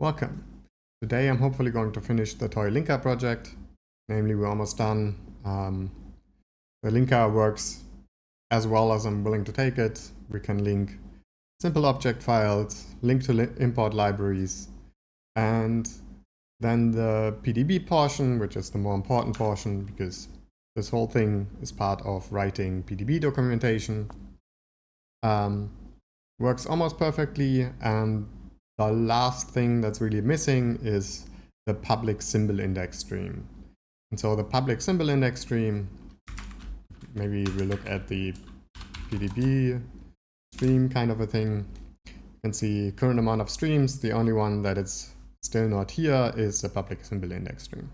Welcome. Today I'm hopefully going to finish the toy linker project. Namely, we're almost done. The linker works as well as I'm willing to take it. We can link simple object files, link to import libraries, and then the PDB portion, which is the more important portion because this whole thing is part of writing PDB documentation. Works almost perfectly, and the last thing that's really missing is the public symbol index stream. And so the public symbol index stream, maybe we look at the PDB stream kind of a thing. You can see current amount of streams. The only one that is still not here is the public symbol index stream.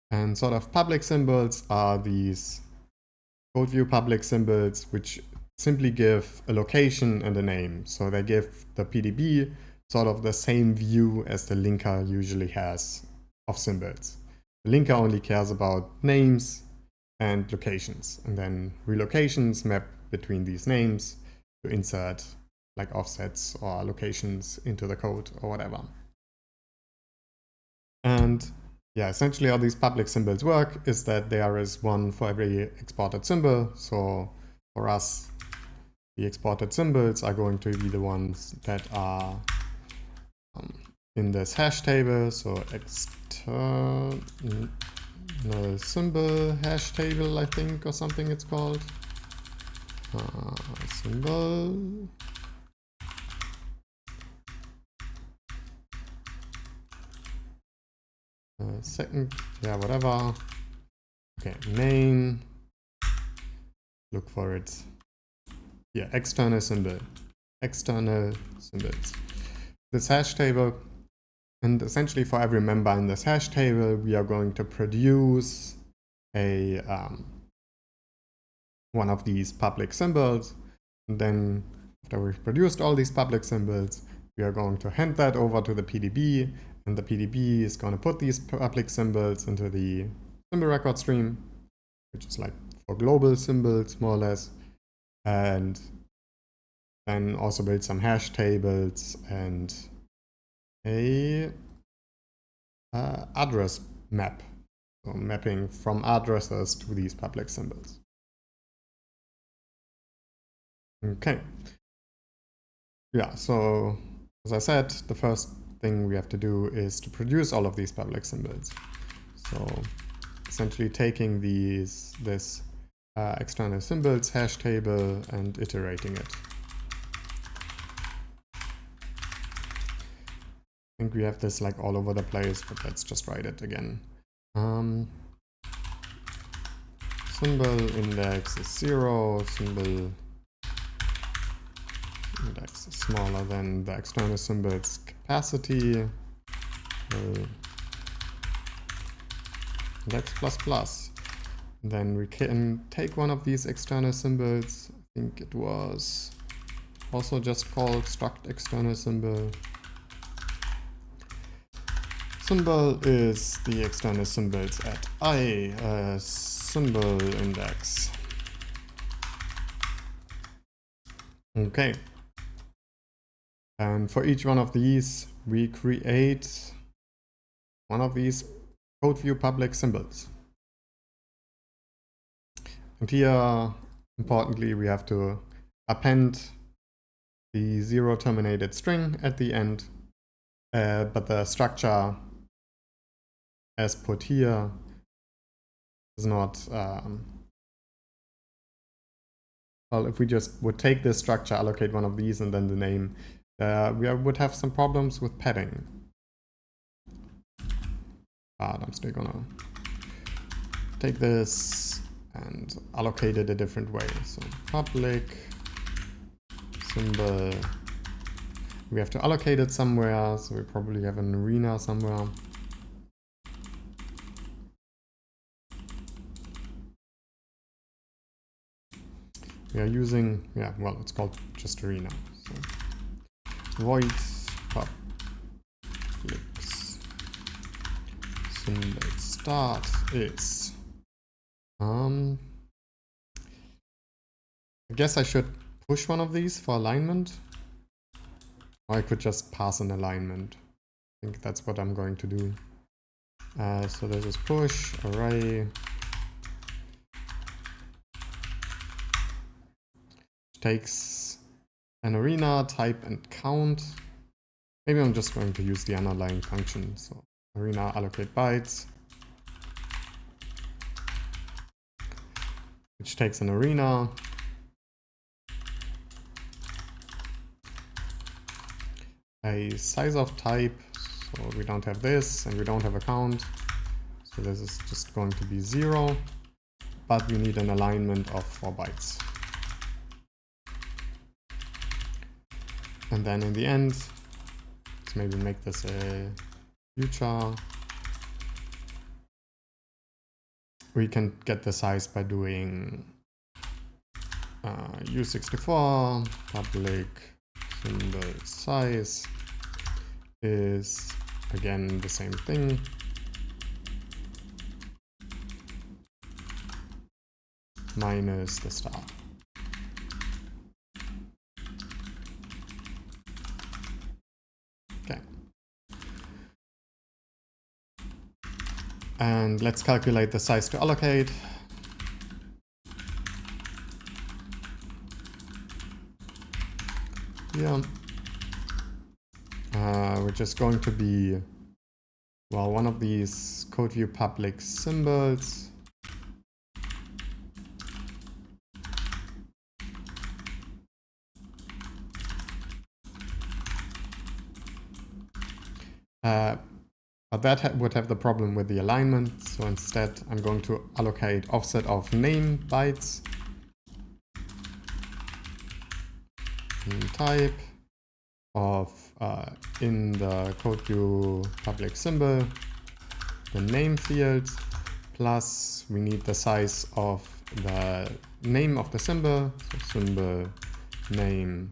And sort of public symbols are these code view public symbols, which simply give a location and a name. So they give the PDB sort of the same view as the linker usually has of symbols. The linker only cares about names and locations, and then relocations map between these names to insert like offsets or locations into the code or whatever. And yeah, essentially how these public symbols work is that there is one for every exported symbol. So for us, the exported symbols are going to be the ones that are in this hash table. So external symbol hash table, I think, or something it's called. Symbol. Second, yeah, whatever. Okay, main. Look for it. Yeah, external symbol. External symbols. This hash table, and essentially for every member in this hash table, we are going to produce a one of these public symbols. And then after we've produced all these public symbols, we are going to hand that over to the PDB, and the PDB is going to put these public symbols into the symbol record stream, which is like for global symbols, more or less. And then also build some hash tables and a address map. So mapping from addresses to these public symbols. Okay. Yeah, so as I said, the first thing we have to do is to produce all of these public symbols. So essentially taking this external symbols hash table and iterating it. I think we have this like all over the place, but let's just write it again. Symbol index is 0, symbol index is smaller than the external symbol's capacity. Index plus plus. Then we can take one of these external symbols. I think it was also just called struct external symbol. Symbol is the external symbols at I, symbol index. Okay. And for each one of these, we create one of these code view public symbols. And here, importantly, we have to append the 0 terminated string at the end, but the structure as put here is not, well, if we just would take this structure, allocate one of these and then the name, we would have some problems with padding. But I'm still gonna take this and allocate it a different way. So public symbol, we have to allocate it somewhere, so we probably have an arena somewhere. We are using, yeah, well, it's called just arena. So void public symbol start is, I guess I should push one of these for alignment. Or I could just pass an alignment. I think that's what I'm going to do. So this is push, array. Which takes an arena, type, and count. Maybe I'm just going to use the underlying function. So arena allocate bytes. Which takes an arena. A size of type. So we don't have this and we don't have a count. So this is just going to be 0. But we need an alignment of 4 bytes. And then in the end, let's maybe make this a future. We can get the size by doing U64 public symbol size is again the same thing. Minus the star. Okay. And let's calculate the size to allocate. Yeah. Which is going to be, well, one of these code view public symbols. But that would have the problem with the alignment. So instead, I'm going to allocate offset of name bytes and type of in the code view public symbol, the name field, plus we need the size of the name of the symbol, so symbol name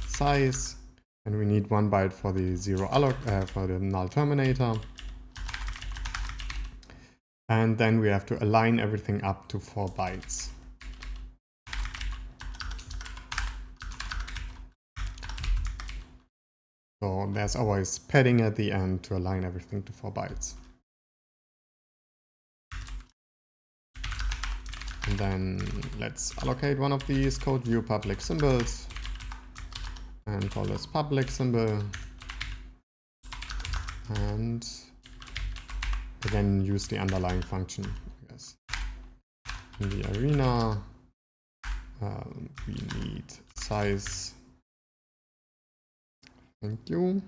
size. And we need 1 byte for the for the null terminator. And then we have to align everything up to 4 bytes. So there's always padding at the end to align everything to 4 bytes. And then let's allocate one of these code view public symbols. And call this public symbol. And again, use the underlying function, I guess. In the arena, we need size. Thank you.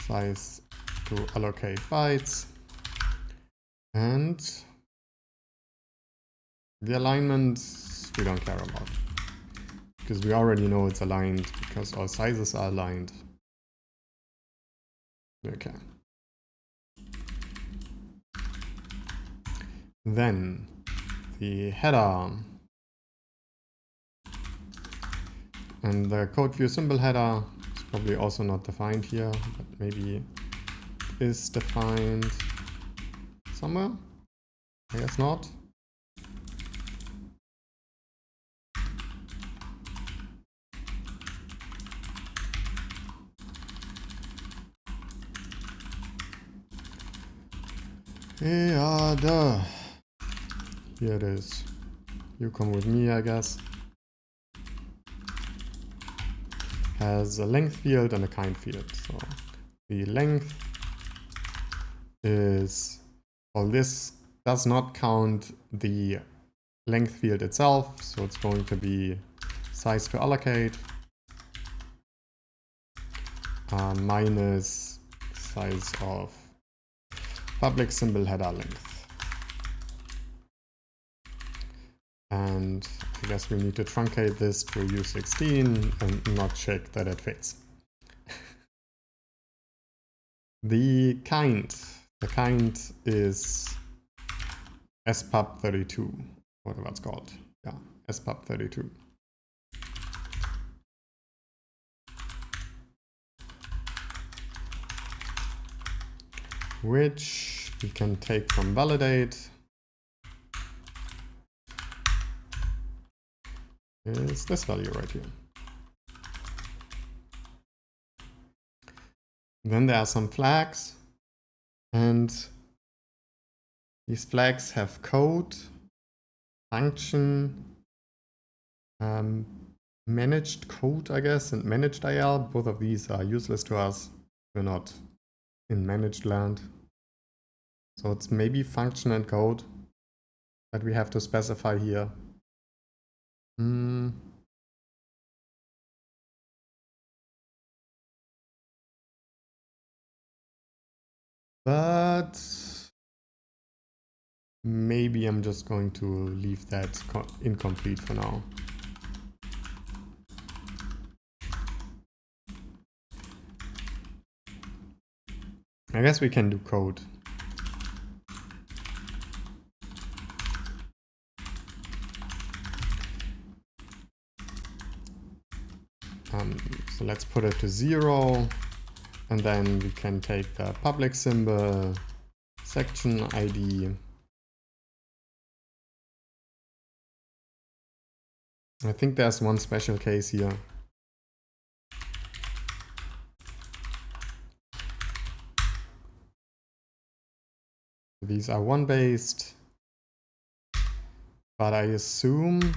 Size to allocate bytes. And the alignment, we don't care about. Because we already know it's aligned, because all sizes are aligned. Okay. Then the header and the code view symbol header is probably also not defined here, but maybe is defined somewhere. I guess not. Yeah, here it is. You come with me, I guess. Has a length field and a kind field. So the length is, well, this does not count the length field itself, so it's going to be size to allocate minus size of public symbol header length. And I guess we need to truncate this to U16 and not check that it fits. The kind is spub32, whatever it's called. Yeah, spub32. Which we can take from validate. Is this value right here. Then there are some flags, and these flags have code, function, managed code, I guess, and managed IL. Both of these are useless to us. We're not in managed land. So it's maybe function and code that we have to specify here. But maybe I'm just going to leave that incomplete for now. I guess we can do code. So let's put it to 0, and then we can take the public symbol, section ID. I think there's one special case here. These are one based, but I assume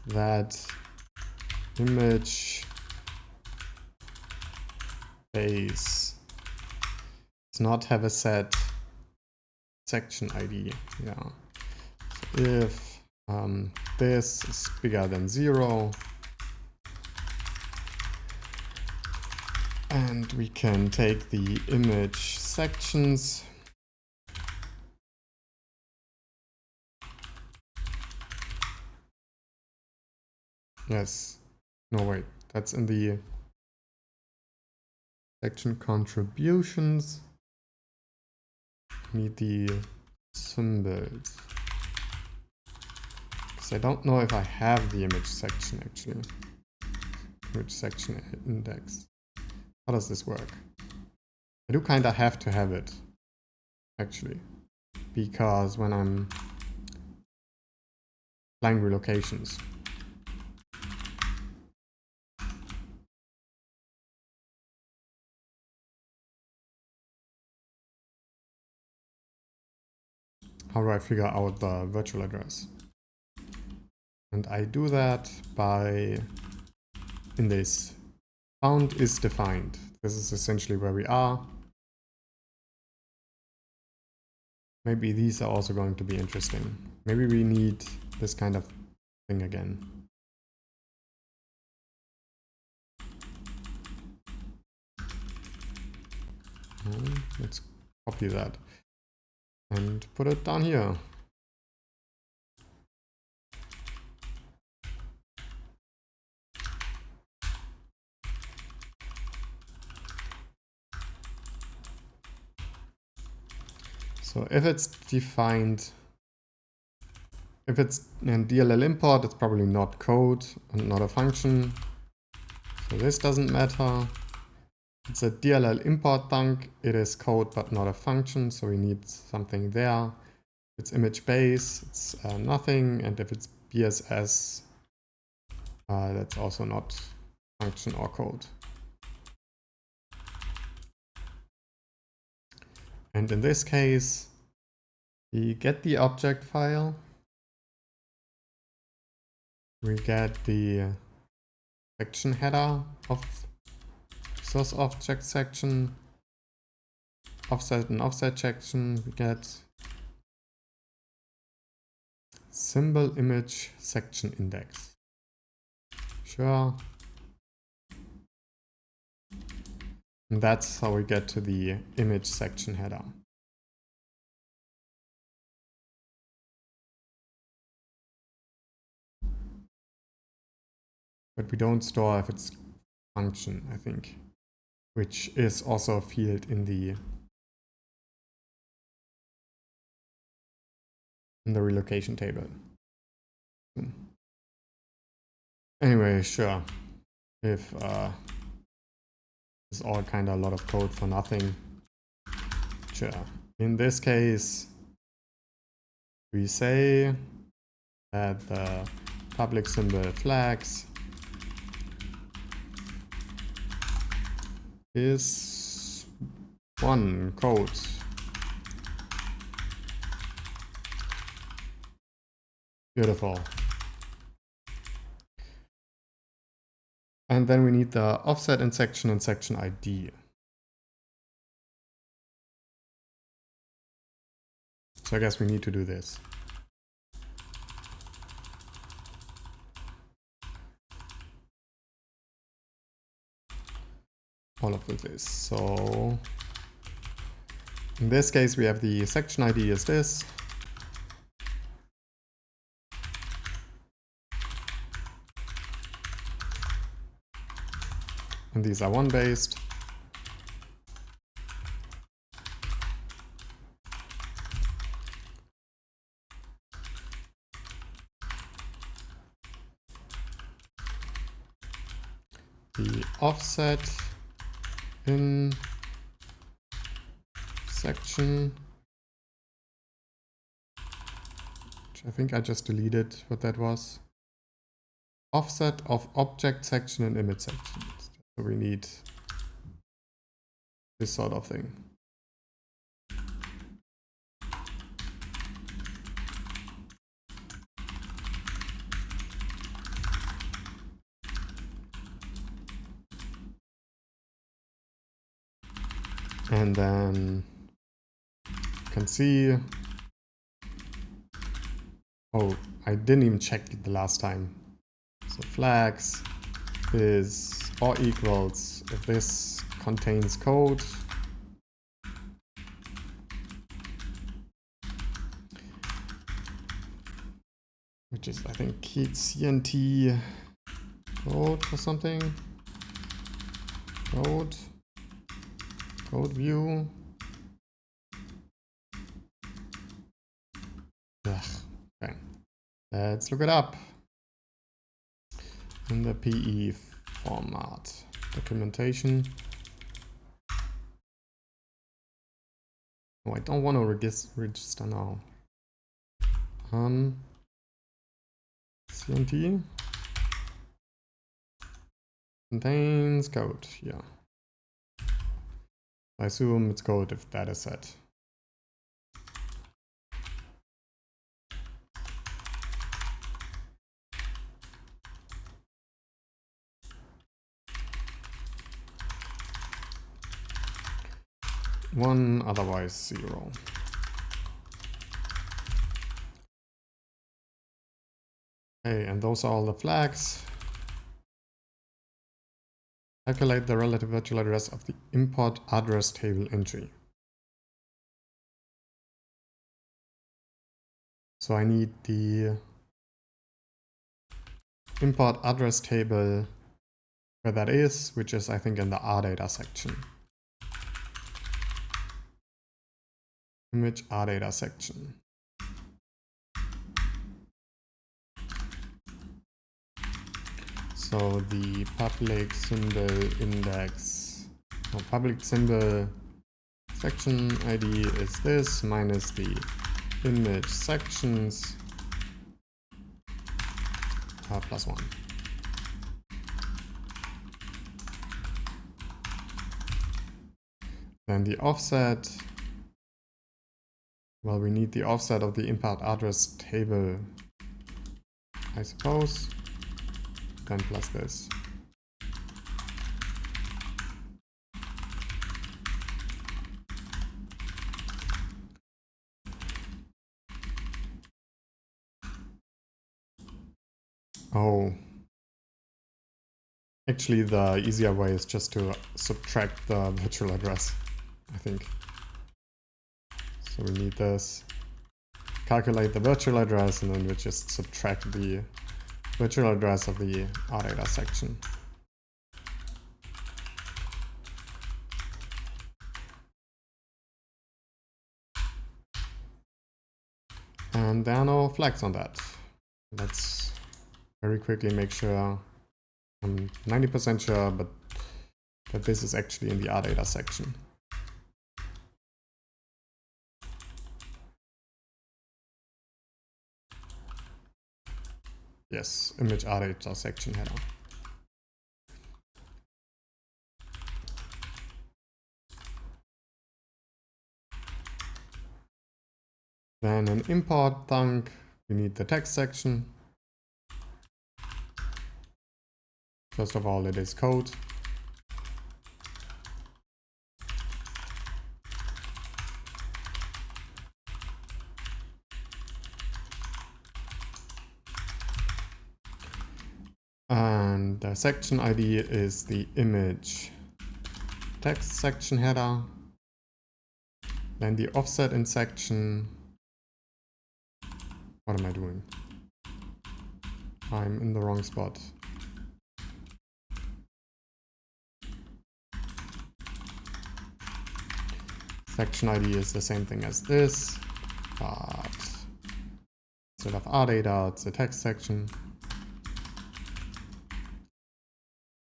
that image base does not have a set section ID. Yeah. So if this is bigger than 0, and we can take the image sections. Yes. No, wait. That's in the section contributions. Need the symbols. Because I don't know if I have the image section actually. Image section index. How does this work? I do kind of have to have it actually. Because when I'm applying relocations. How do I figure out the virtual address? And I do that by, in this, found is defined. This is essentially where we are. Maybe these are also going to be interesting. Maybe we need this kind of thing again. Let's copy that and put it down here. So if it's defined, if it's in DLL import, it's probably not code and not a function. So this doesn't matter. It's a DLL import thunk. It is code but not a function, so we need something there. If it's image base, it's nothing, and if it's BSS, that's also not function or code. And in this case, we get the object file. We get the section header of source object section, offset and offset section. We get symbol image section index. Sure. And that's how we get to the image section header. But we don't store if it's function, I think, which is also a field in the relocation table. Anyway, sure. If it's all kind of a lot of code for nothing. Sure. In this case, we say that the public symbol flags is 1 code. Beautiful. And then we need the offset in section and section ID. So I guess we need to do this. All of this. So in this case, we have the section ID is this. And these are 1 based. The offset in section, which I think I just deleted what that was. Offset of object section and image section. So we need this sort of thing. And then you can see, oh, I didn't even check it the last time. So flags is or equals if this contains code. Which is, I think, CNT code or something. Code view. Ugh. Okay. Let's look it up in the PE format. Documentation. Oh, I don't want to register now. CNT contains code. Yeah. I assume it's code if that is set. One, otherwise 0. Okay, and those are all the flags. Calculate the relative virtual address of the import address table entry. So I need the import address table where that is, which is, I think, in the RData section. Image RData section. So the public symbol index, or public symbol section ID is this minus the image sections plus 1. Then the offset, well, we need the offset of the import address table, I suppose, then plus this. Oh, actually the easier way is just to subtract the virtual address, I think. So we need this, calculate the virtual address, and then we just subtract the virtual address of the RData section. And there are no flags on that. Let's very quickly make sure, I'm 90% sure, but that this is actually in the RData section. Yes, image RData section header. Then an import thunk, we need the text section. First of all, it is code. And the section ID is the image text section header. Then the offset in section. What am I doing? I'm in the wrong spot. Section ID is the same thing as this, but instead of RData, it's a text section.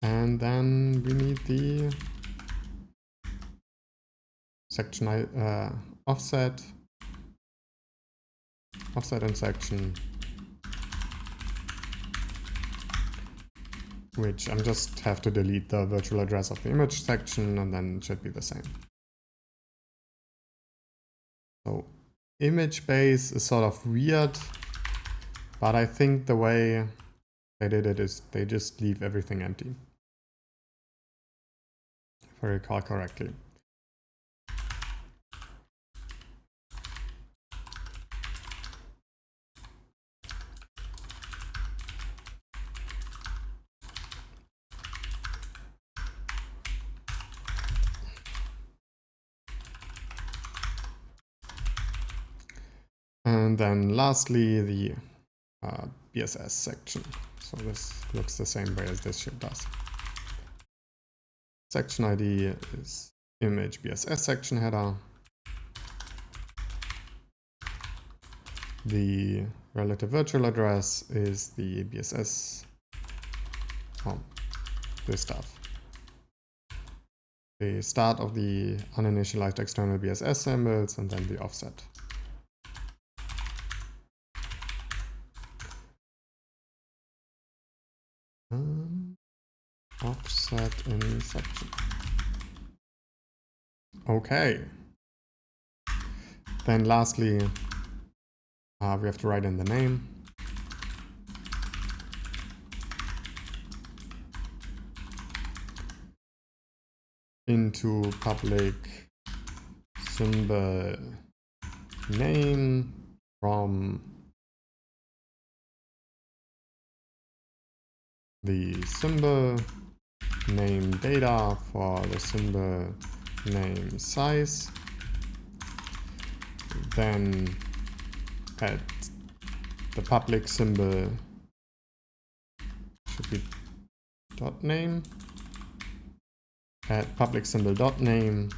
And then we need the section offset in section, which I'm just have to delete the virtual address of the image section, and then it should be the same. So image base is sort of weird, but I think the way they did it is they just leave everything empty, if I recall correctly. And then lastly, the BSS section. So this looks the same way as this shit does. Section ID is image BSS section header. The relative virtual address is the BSS, this stuff. The start of the uninitialized external BSS symbols, and then the offset. Offset in section. Okay. Then lastly, we have to write in the name. Into public symbol name from the symbol name data for the symbol name size. Then at the public symbol should be dot name. At public symbol dot name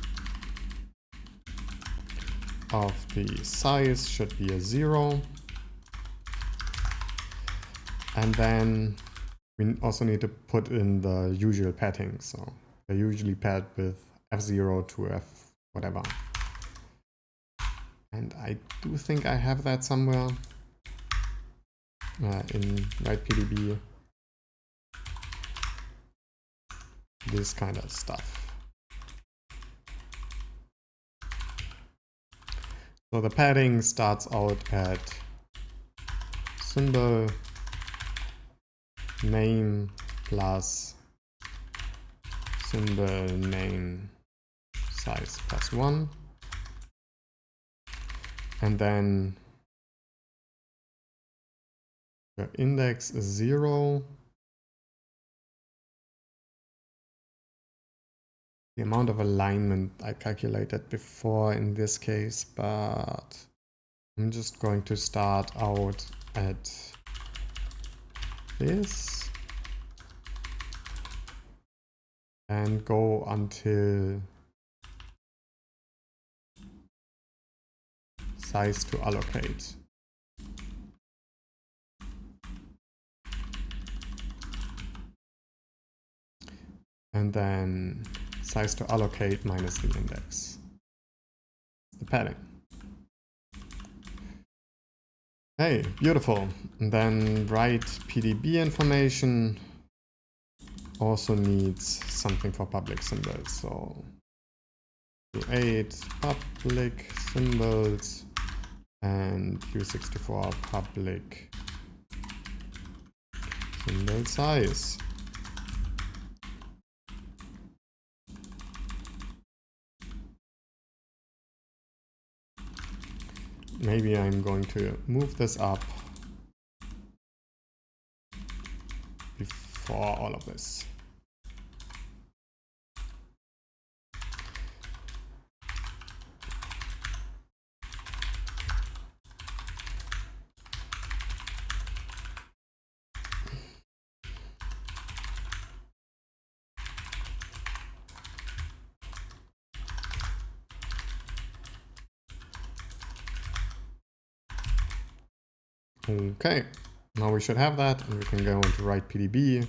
of the size should be a 0. And then we also need to put in the usual padding. So they usually pad with F0 to F whatever. And I do think I have that somewhere in WritePDB. This kind of stuff. So the padding starts out at symbol name plus symbol name size plus 1. And then the index is 0. The amount of alignment I calculated before in this case, but I'm just going to start out at this and go until size to allocate. And then size to allocate minus the index. The padding. Hey, beautiful. And then WritePDB information also needs something for public symbols. So create public symbols and U64 public symbol size. Maybe I'm going to move this up before all of this. Okay, now we should have that, and we can go into write PDB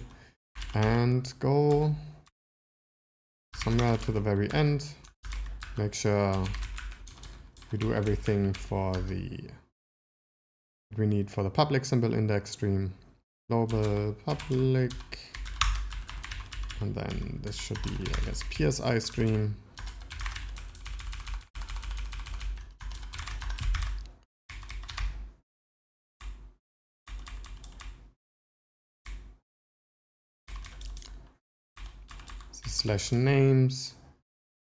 and go somewhere to the very end. Make sure we do everything for the we need for the public symbol index stream. Global public, and then this should be, I guess, PSI stream. Slash names.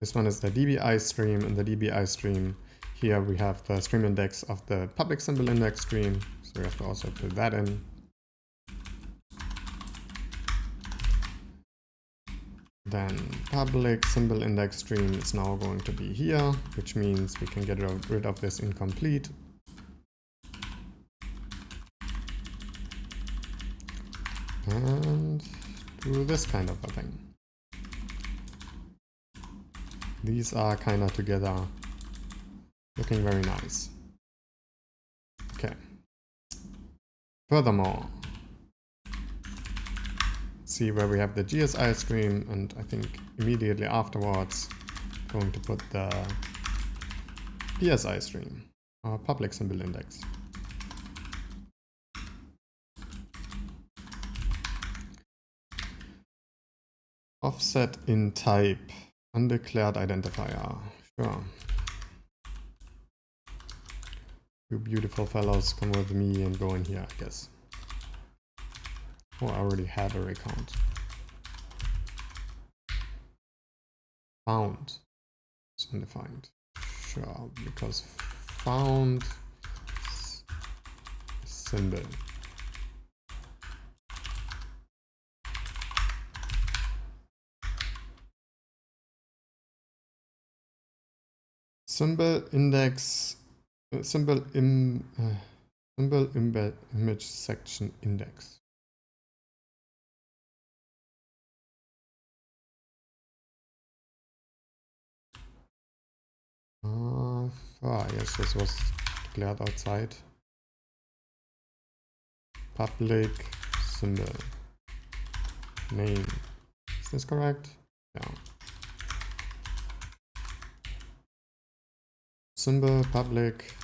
This one is the DBI stream, and the DBI stream here we have the stream index of the public symbol index stream, so we have to also put that in. Then public symbol index stream is now going to be here, which means we can get rid of this incomplete. And do this kind of a thing. These are kind of together, looking very nice. Okay. Furthermore, see where we have the GSI stream, and I think immediately afterwards, going to put the PSI stream, our public symbol index. Offset in type. Undeclared identifier. Sure. You beautiful fellows, come with me and go in here, I guess. Oh, I already had a recount. Found is undefined. Sure, because found symbol. Symbol index, symbol image section index. Yes, this was declared outside. Public symbol name. Is this correct? Yeah. Symbol public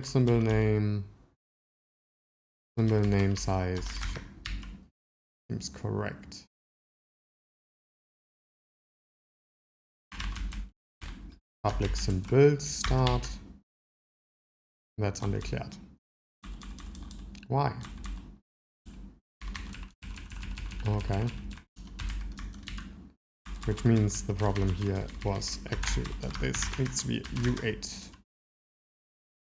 symbol name size seems correct. Public symbol start, that's undeclared. Why? Okay. Which means the problem here was actually that this needs to be U8.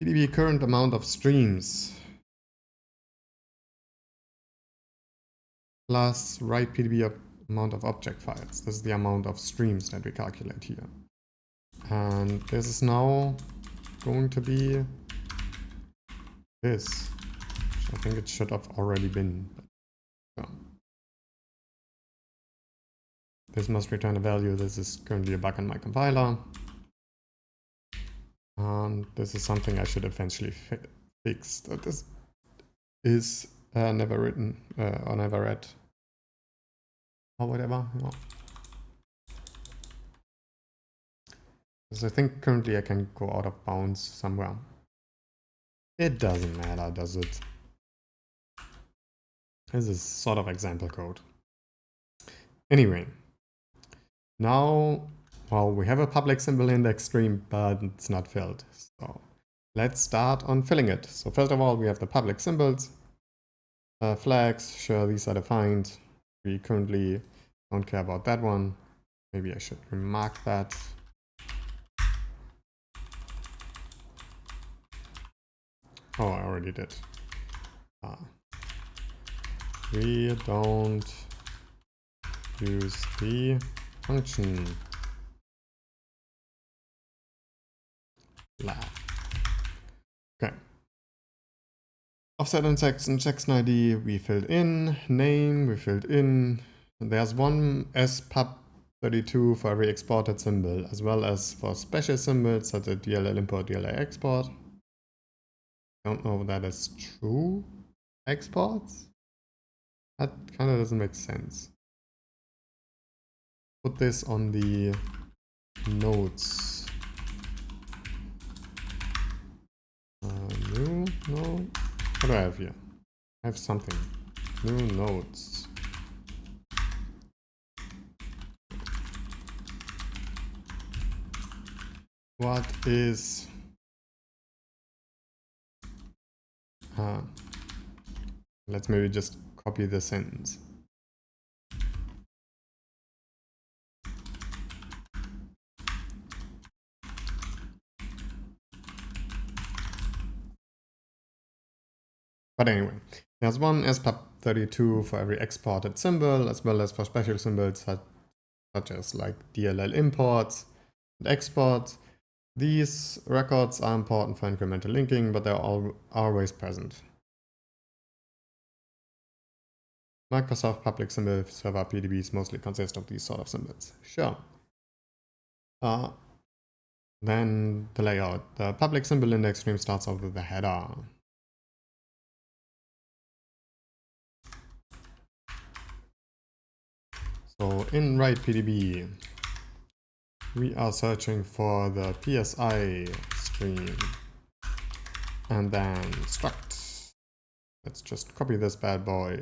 PDB current amount of streams plus write PDB amount of object files. This is the amount of streams that we calculate here. And this is now going to be this, which I think it should have already been. But, yeah. This must return a value. This is currently a bug in my compiler. And this is something I should eventually fix. This is never written or never read or whatever. No. So I think currently I can go out of bounds somewhere. It doesn't matter, does it? This is sort of example code. Anyway, now well, we have a public symbol index stream, but it's not filled. So let's start on filling it. So first of all, we have the public symbols. Flags, sure, these are defined. We currently don't care about that one. Maybe I should remark that. Oh, I already did. We don't use the function flag. Okay. Offset and section ID we filled in. Name we filled in. There's one spub32 for every exported symbol, as well as for special symbols such as DLL import, DLL export. Don't know if that is true. Exports? That kind of doesn't make sense. Put this on the nodes. New node. What do I have here? I have something. New nodes. What is let's maybe just copy the sentence. But anyway, there's one spub32 for every exported symbol, as well as for special symbols such as like DLL imports and exports. These records are important for incremental linking, but they're always present. Microsoft Public Symbol Server PDBs mostly consist of these sort of symbols. Sure. Then the layout. The public symbol index stream starts off with the header. So in write PDB, we are searching for the PSI stream and then struct. Let's just copy this bad boy.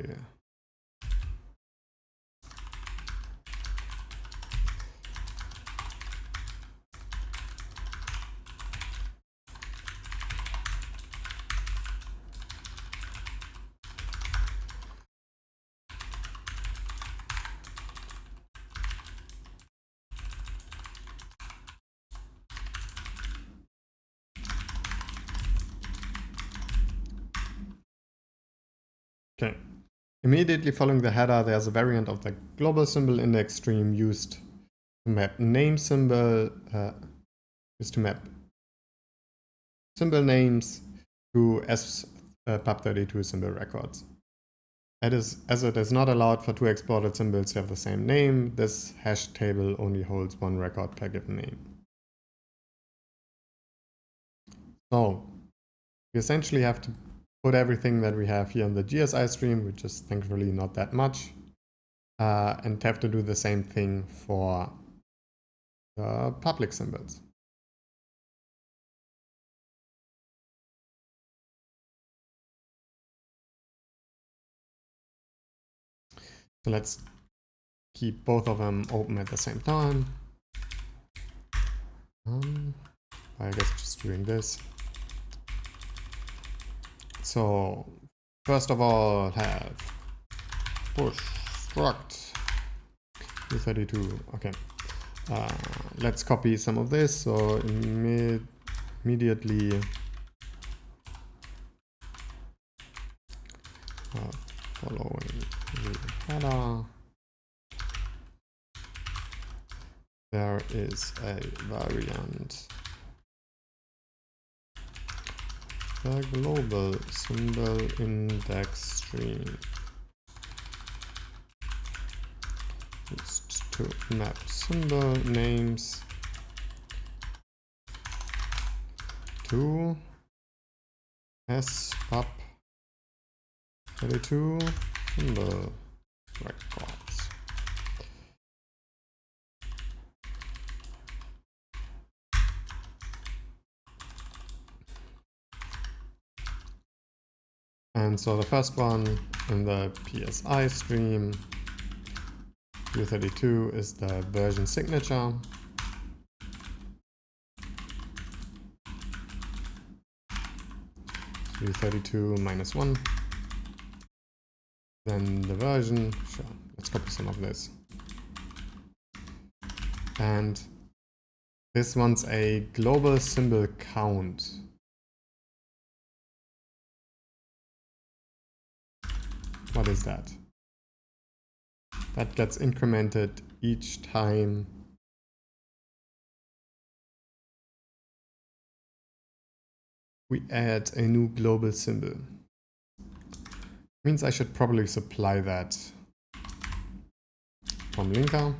Okay. Immediately following the header, there's a variant of the global symbol index stream used to map name symbol, used to map symbol names to spub32 symbol records. As it is not allowed for two exported symbols to have the same name, this hash table only holds one record per given name. So we essentially have to put everything that we have here in the GSI stream, which is thankfully not that much, and have to do the same thing for the public symbols. So let's keep both of them open at the same time. I guess just doing this. So first of all, have push struct u32. Okay, let's copy some of this. So immediately following the header, there is a variant. The global symbol index stream used to map symbol names to spub32 symbol records. And so the first one in the PSI stream, u32 is the version signature. 32 minus 1. Then the version, sure, let's copy some of this. And this wants a global symbol count. What is that? That gets incremented each time we add a new global symbol. Means I should probably supply that from linker.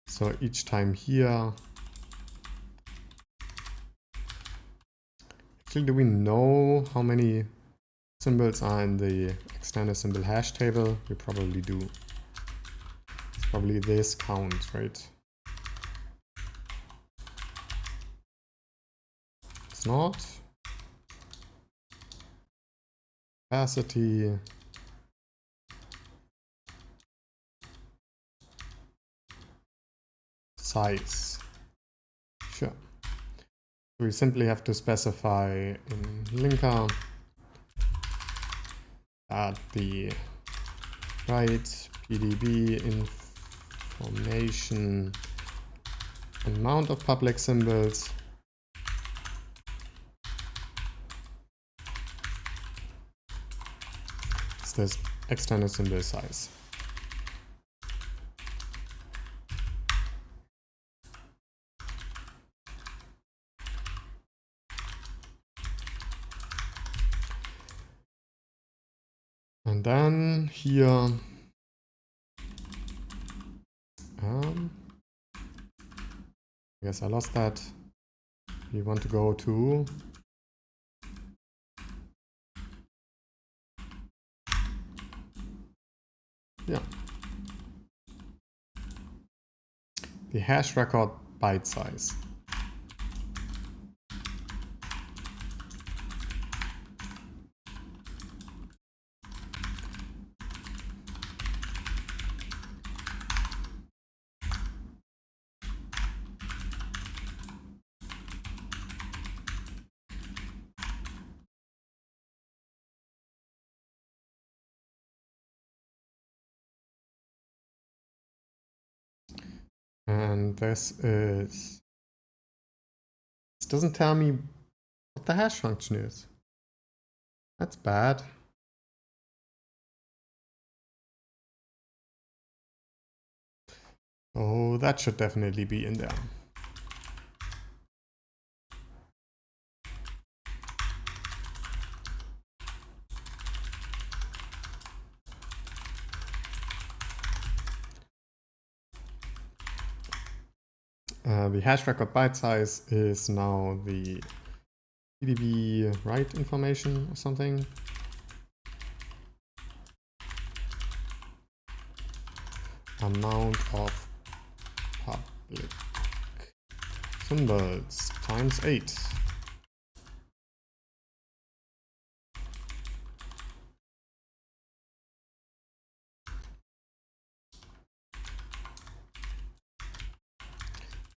So each time here, actually, do we know how many symbols are in the external symbol hash table? We probably do. It's probably this count, right? It's not. Capacity. Size. Sure. We simply have to specify in linker that the write PDB information amount of public symbols is this external symbol size. And then here, I guess I lost that. We want to go to the hash record byte size. And this doesn't tell me what the hash function is. That's bad. Oh, that should definitely be in there. The hash record byte size is now the PDB write information or something. Amount of public symbols times 8.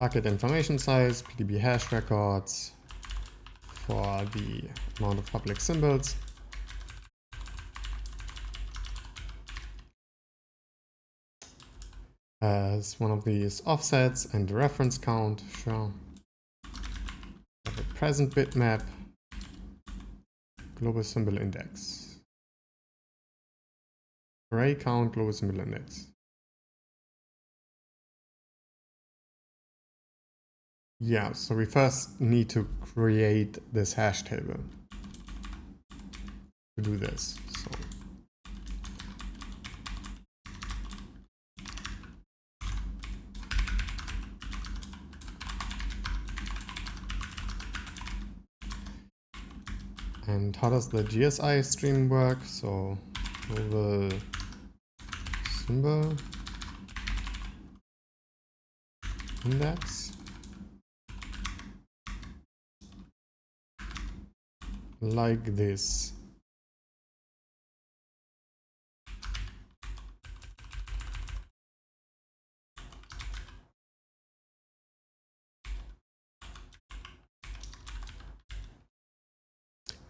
Bucket information size, PDB hash records for the amount of public symbols. As one of these offsets and the reference count, sure. Have a present bitmap, global symbol index. Array count, global symbol index. Yeah, so we first need to create this hash table to do this. So and how does the GSI stream work? So global symbol index like this.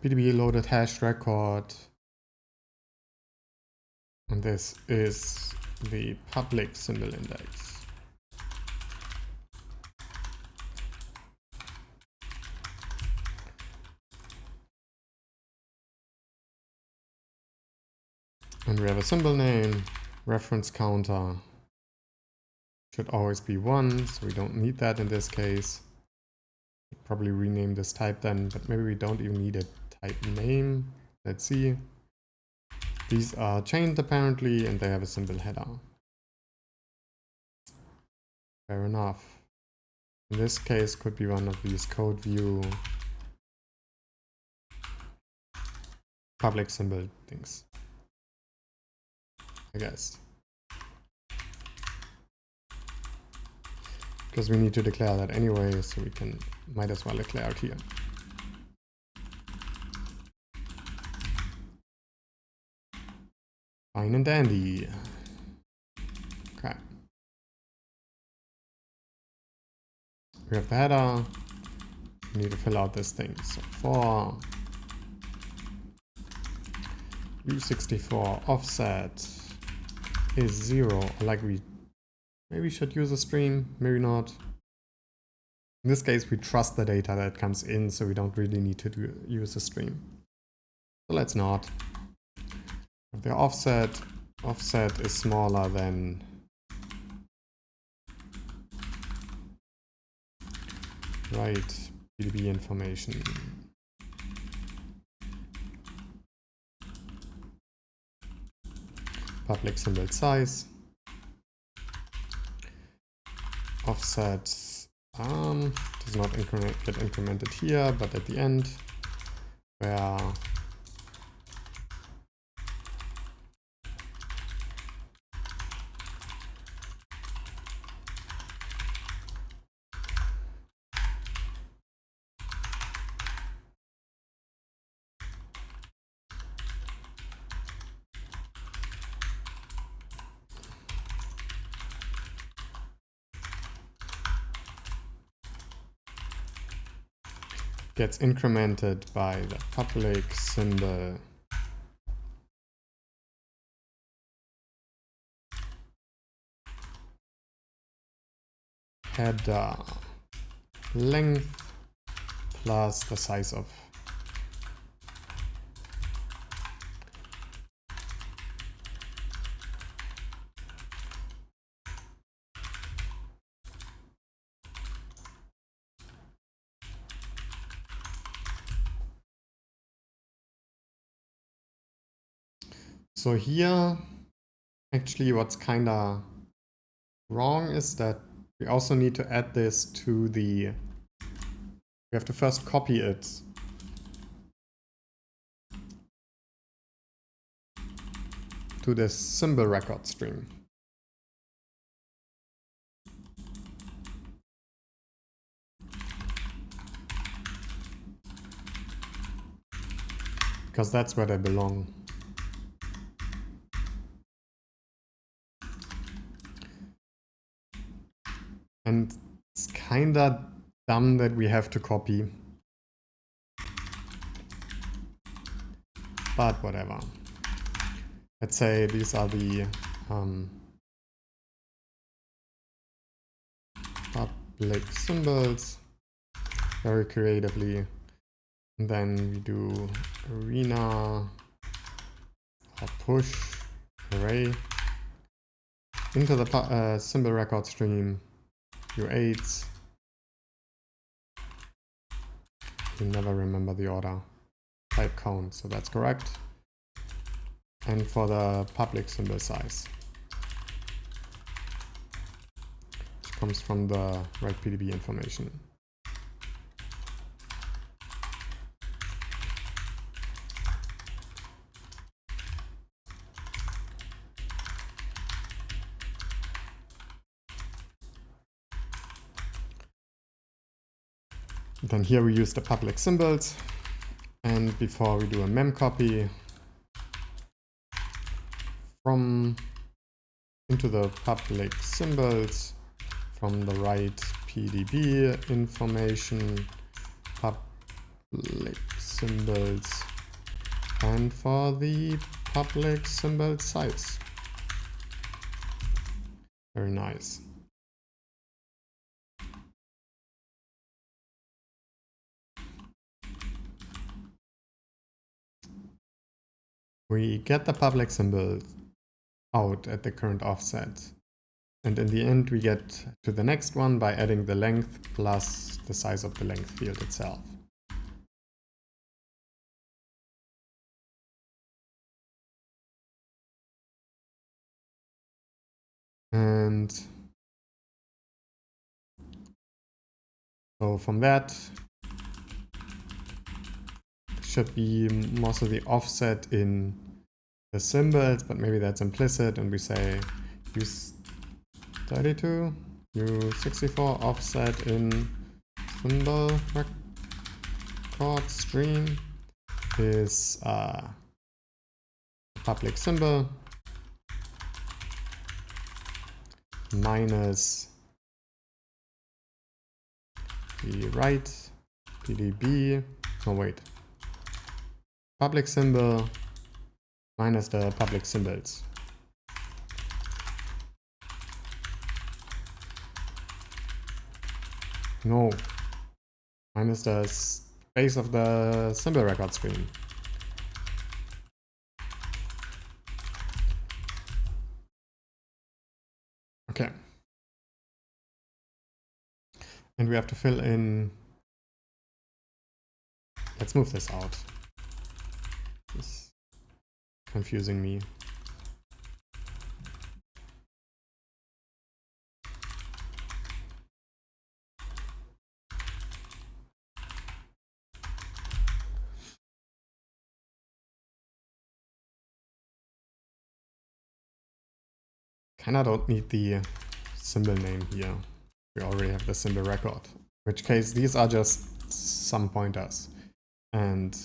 PDB loaded hash record. And this is the public symbol index. And we have a symbol name, reference counter. Should always be 1, so we don't need that in this case. Probably rename this type then, but maybe we don't even need a type name. Let's see. These are chained apparently, and they have a symbol header. Fair enough. In this case, could be one of these code view public symbol things, I guess. Because we need to declare that anyway, so we can might as well declare it here. Fine and dandy. Okay. We have the header. We need to fill out this thing. So for U64 offset is 0, like we maybe should use a stream, maybe not. In this case, we trust the data that comes in, so we don't really need to use a stream. So let's not. If the offset is smaller than write PDB information. Public symbol size. Offset does not get incremented here, but at the end, where gets incremented by the public symbol header length plus the size of So here, actually what's kinda wrong is that we also need to add this to the, we have to first copy it to the symbol record stream. Because that's where they belong. And it's kinda dumb that we have to copy. But whatever. Let's say these are the public symbols, very creatively. And then we do arena or push array into the symbol record stream. U8s. You never remember the order. Type count, so that's correct. And for the public symbol size, which comes from the write PDB information. Then here we use the public symbols, and before we do a mem copy from into the public symbols from the write PDB information public symbols and for the public symbol size. Very nice. We get the public symbol out at the current offset. And in the end, we get to the next one by adding the length plus the size of the length field itself. And so from that, should be most of the offset in the symbols, but maybe that's implicit, and we say use 32, use 64 offset in symbol record stream is public symbol minus the right PDB, oh wait, public symbol minus the public symbols. No, minus the space of the symbol record stream. Okay. And we have to fill in, let's move this out. This is confusing me. Kinda don't need the symbol name here. We already have the symbol record. In which case, these are just some pointers. And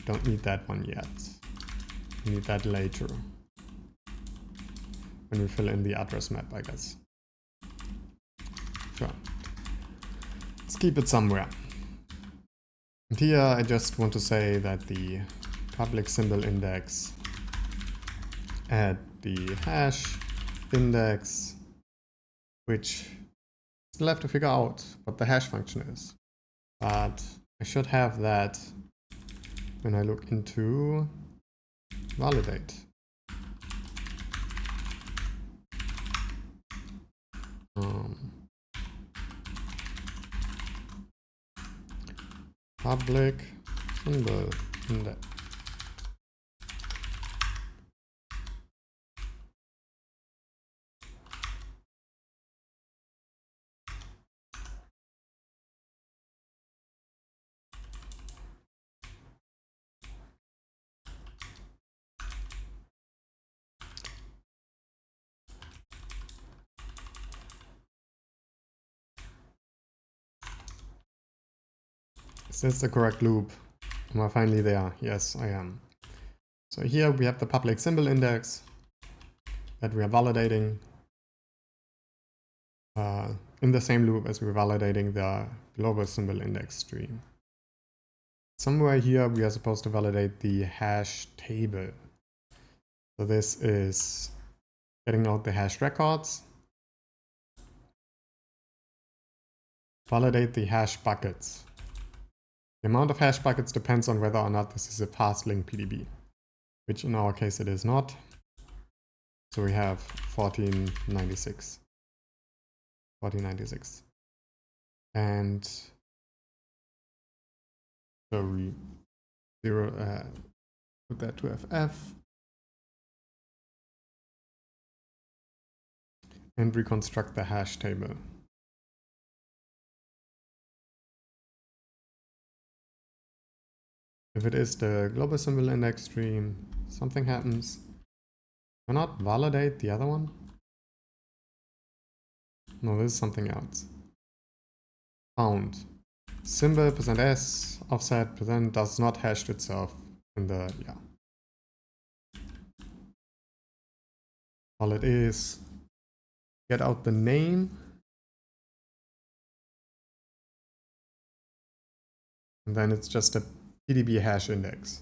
don't need that one yet. We need that later. When we fill in the address map, I guess. Sure. Let's keep it somewhere. And here I just want to say that the public symbol index at the hash index, which still have to figure out what the hash function is. But I should have that when I look into validate. Public symbol index. Is this the correct loop? Am I finally there? Yes, I am. So here we have the public symbol index that we are validating in the same loop as we're validating the global symbol index stream. Somewhere here we are supposed to validate the hash table. So this is getting out the hash records, validate the hash buckets. The amount of hash buckets depends on whether or not this is a fast link PDB, which in our case it is not. So we have 1496. 1496. And so we put that to FF. And reconstruct the hash table. If it is the global symbol index stream, something happens. Why not validate the other one? No, this is something else. Found. Symbol %s offset % does not hash itself in the, yeah. All it is, get out the name And then it's just a PDB hash index.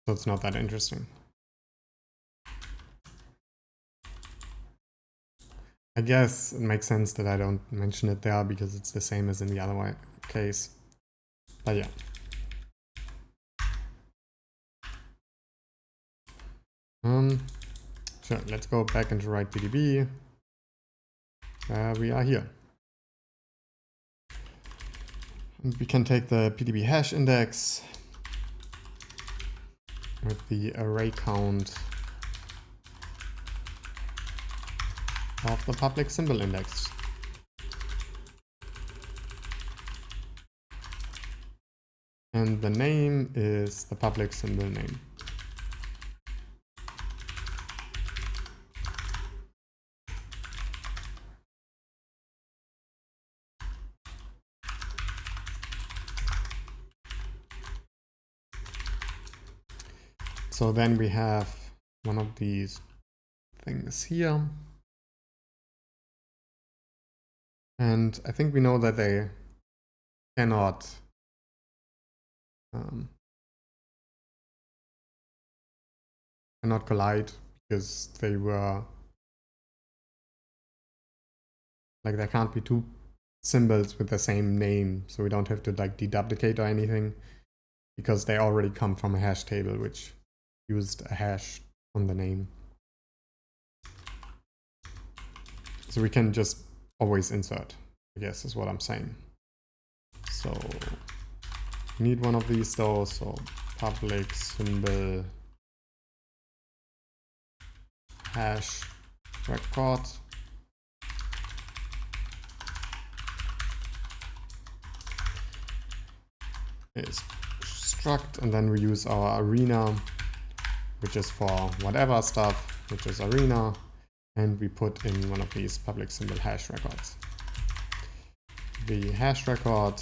So it's not that interesting. I guess it makes sense that I don't mention it there because it's the same as in the other case. But yeah. Sure, let's go back into write PDB. We are here. And we can take the PDB hash index with the array count of the public symbol index. And the name is the public symbol name. So then we have one of these things here. And I think we know that they cannot collide because they were like, there can't be two symbols with the same name, so we don't have to like deduplicate or anything because they already come from a hash table which used a hash on the name. So we can just always insert, I guess is what I'm saying. So we need one of these though, so public symbol hash record is struct, and then we use our arena, which is for whatever stuff, which is arena, and we put in one of these public symbol hash records. The hash record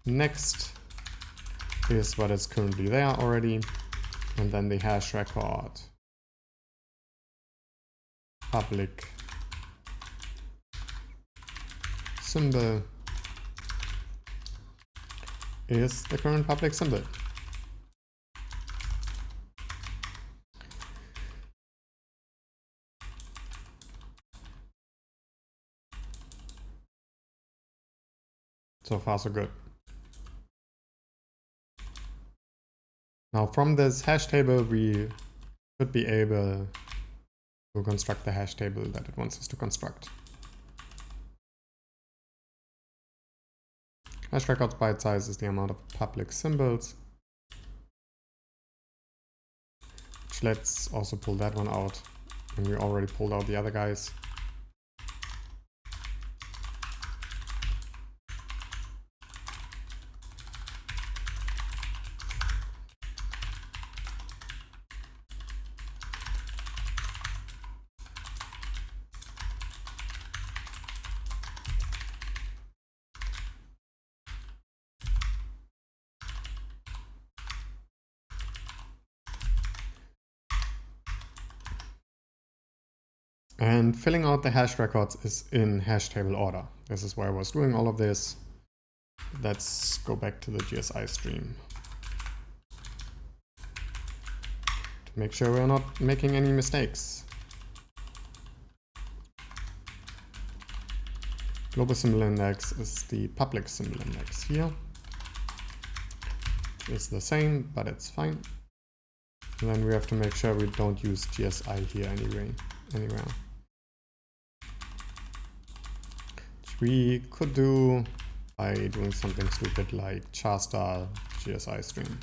next is what is currently there already, and then the hash record public symbol is the current public symbol. So far so good. Now from this hash table we should be able to construct the hash table that it wants us to construct. Hash records byte size is the amount of public symbols. Which let's also pull that one out. And we already pulled out the other guys. And filling out the hash records is in hash table order. This is why I was doing all of this. Let's go back to the GSI stream to make sure we're not making any mistakes. Global symbol index is the public symbol index here. It's the same, but it's fine. And then we have to make sure we don't use GSI here anywhere. Which we could do by doing something stupid like char* GSI stream.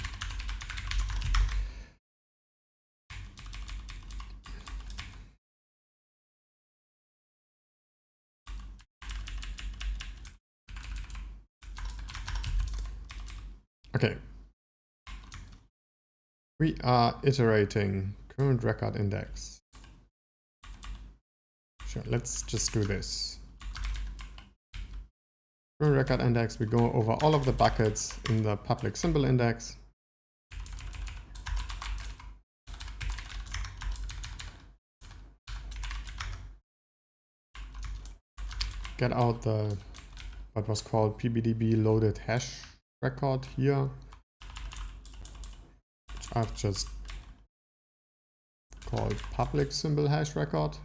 Okay. We are iterating current record index. Sure, let's just do this. current record index, we go over all of the buckets in the public symbol index. Get out the what was called PBDB loaded hash record here, which I've just called public symbol hash record.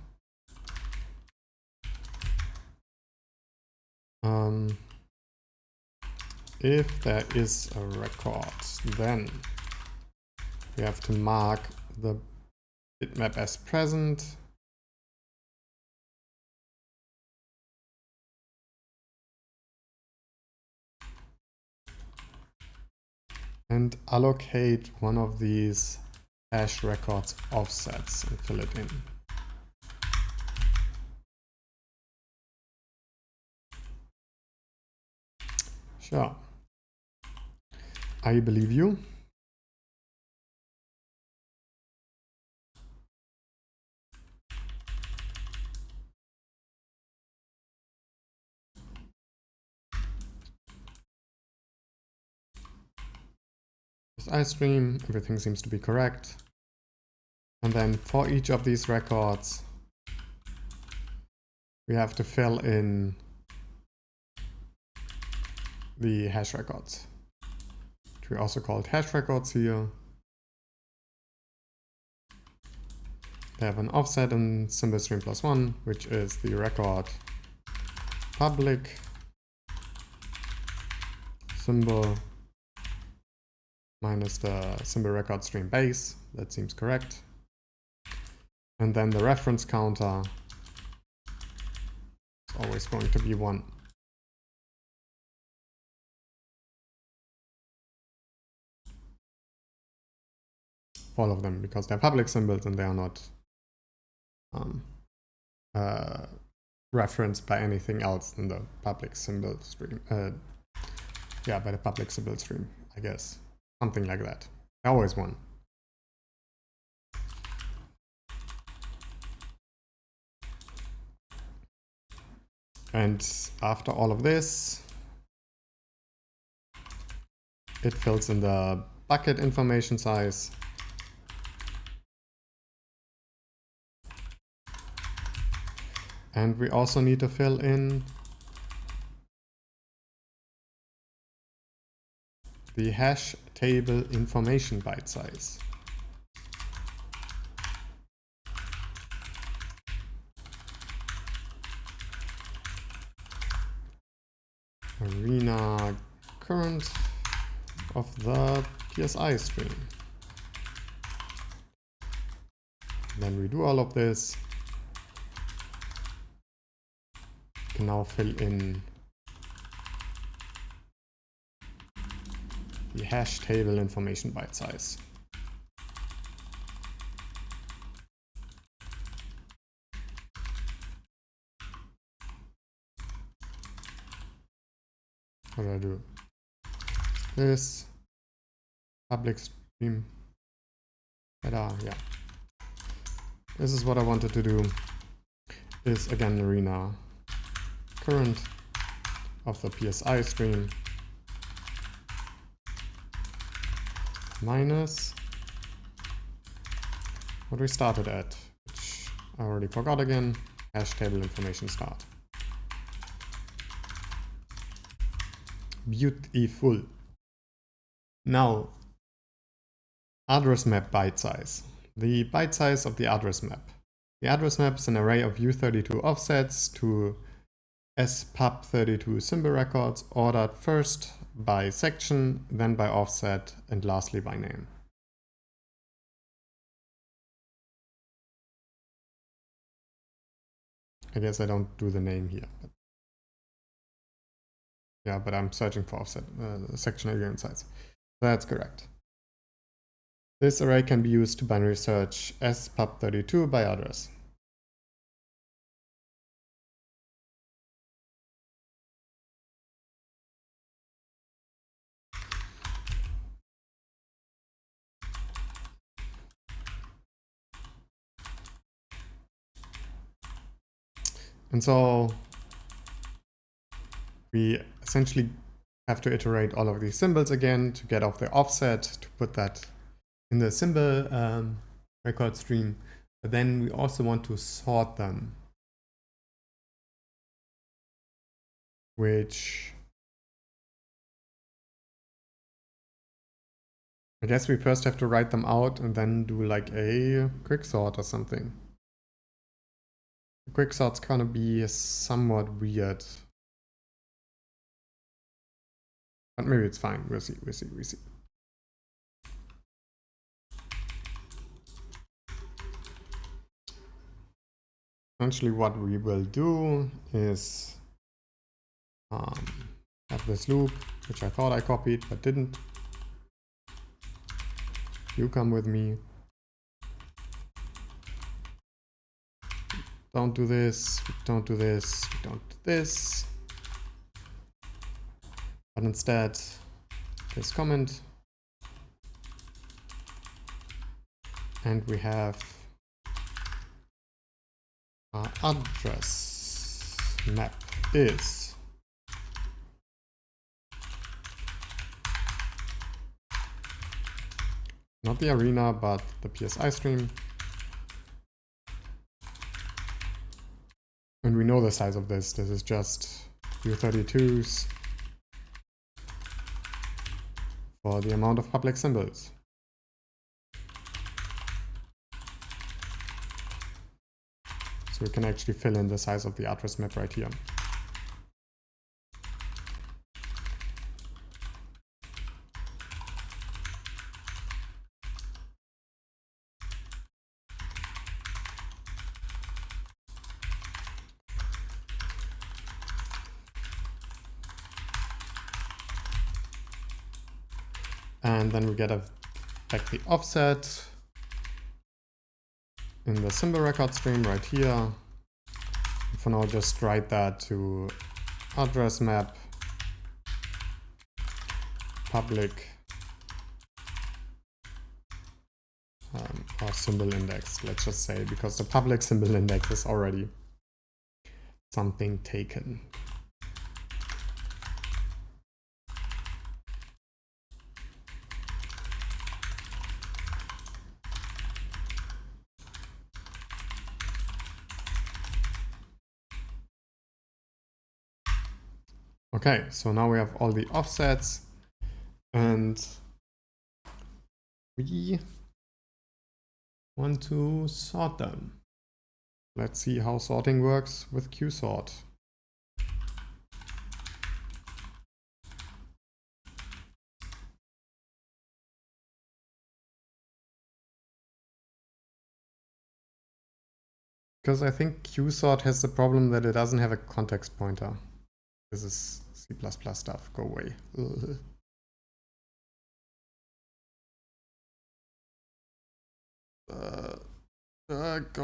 If there is a record, then we have to mark the bitmap as present. And allocate one of these hash records offsets and fill it in. Sure. I believe you. iStream, everything seems to be correct. And then for each of these records, we have to fill in the hash records, which we also called hash records here. They have an offset in symbol stream +1, which is the record public symbol minus the symbol record stream base. That seems correct. And then the reference counter is always going to be 1. For all of them, because they're public symbols and they are not referenced by anything else in the public symbol stream. Yeah, by the public symbol stream, I guess. Something like that. Always 1. And after all of this, it fills in the bucket information size. And we also need to fill in the hash table information byte size. Arena current of the PSI stream. Then we do all of this. We can now fill in the hash table information byte size. What do I do? This public stream header, yeah. This is what I wanted to do. Is again arena current of the PSI stream minus what we started at, which I already forgot again, hash table information start. Beautiful. Now, address map byte size. The byte size of the address map. The address map is an array of U32 offsets to SPUB32 symbol records ordered first by section, then by offset, and lastly by name. I guess I don't do the name here. But yeah, but I'm searching for offset section alignment size. That's correct. This array can be used to binary search SPUB32 by address. And so we essentially have to iterate all of these symbols again to get off the offset, to put that in the symbol record stream. But then we also want to sort them, which I guess we first have to write them out and then do like a quicksort or something. The quicksort's gonna be somewhat weird. But maybe it's fine. We'll see. Essentially what we will do is have this loop, which I thought I copied but didn't. You come with me. Don't do this, don't do this, don't do this. But instead, this comment. And we have our address map is not the arena, but the PSI stream. And we know the size of this. This is just U32s for the amount of public symbols. So we can actually fill in the size of the address map right here. And then we get back the offset in the symbol record stream right here. For now, just write that to address map public or symbol index, let's just say, because the public symbol index is already something taken. Okay, so now we have all the offsets and we want to sort them. Let's see how sorting works with qsort. Because I think qsort has the problem that it doesn't have a context pointer. This is C++ stuff. Go away. Go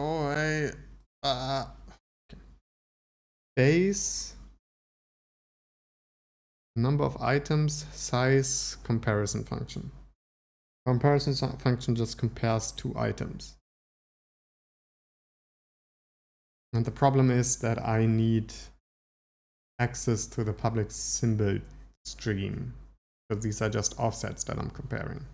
away. Okay. Base, number of items, size, comparison function. Comparison function just compares two items. And the problem is that I need access to the public symbol stream, because these are just offsets that I'm comparing.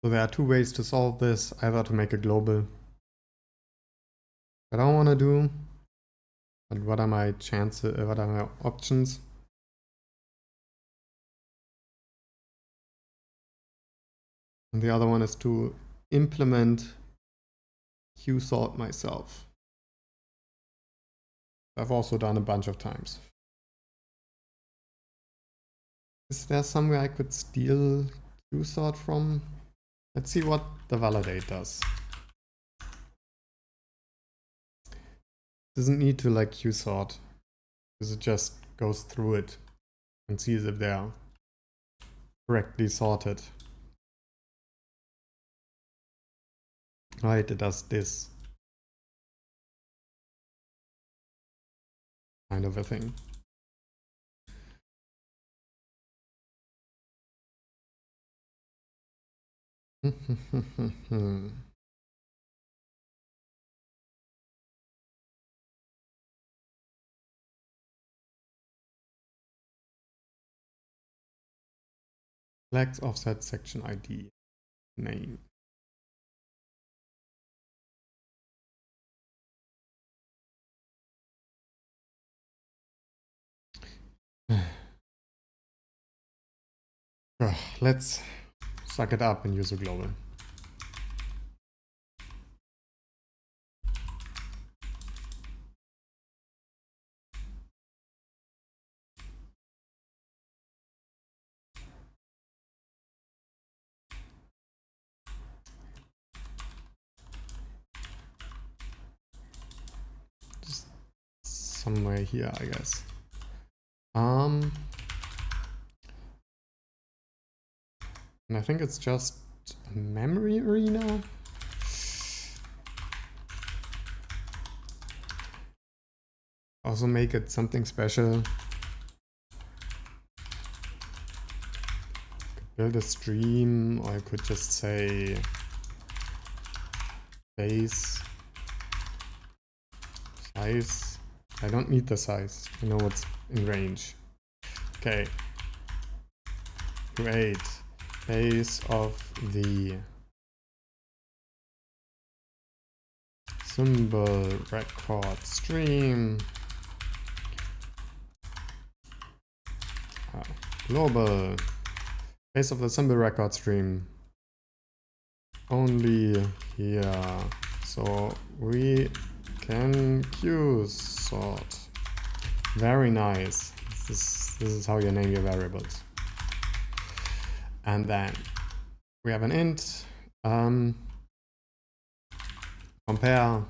So there are two ways to solve this, either to make a global. I don't want to do, but what are my chances, what are my options? And the other one is to implement qsort myself. I've also done a bunch of times. Is there somewhere I could steal qsort from? Let's see what the validate does. Doesn't need to like qsort, because it just goes through it and sees if they are correctly sorted. Right, it does this kind of a thing. flex offset section ID name. Let's suck it up and use a global. Just somewhere here, I guess. And I think it's just a memory arena. Also make it something special. Could build a stream, or I could just say base size. I don't need the size. I know what's in range. Okay. Create base of the symbol record stream. Global base of the symbol record stream. Only here. So we can queue sort. Very nice. This is how you name your variables. And then we have an int. Compare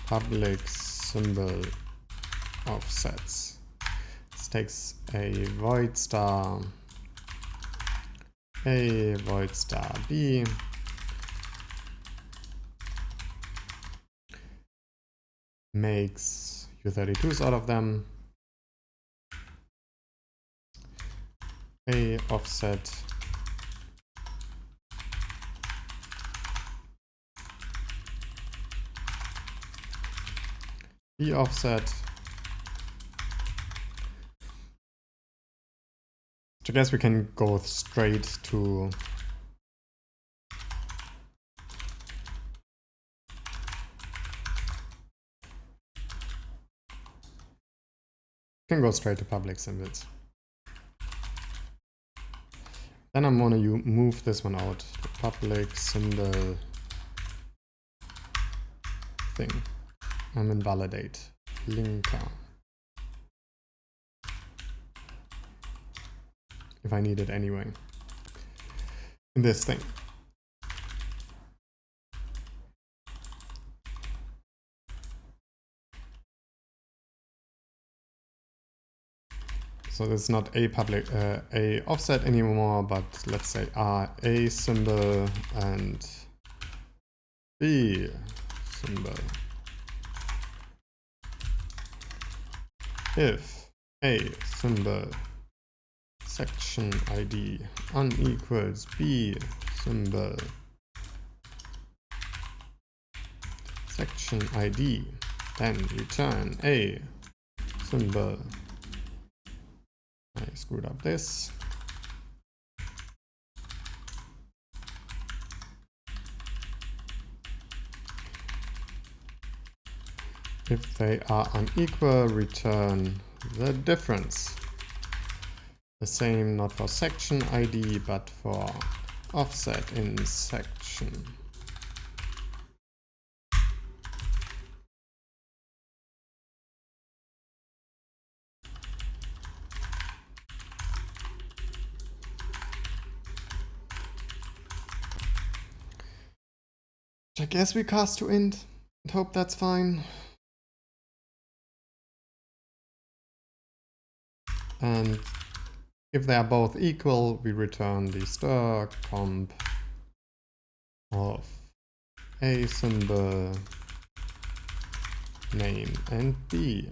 public symbol offsets. This takes a void star A, void star B. Makes U32s out of them. A offset B offset. I guess we can go straight to public symbols. Then I'm gonna move this one out. The public symbol thing. I'm invalidate linker. If I need it anyway. In this thing. So this is not a public a offset anymore, but let's say a symbol and b symbol. If a symbol section ID unequals b symbol section ID, then return a symbol. I screwed up this. If they are unequal, return the difference. The same not for section ID, but for offset in section. I guess we cast to int and hope that's fine. And if they are both equal, we return the stir comp of a symbol name and b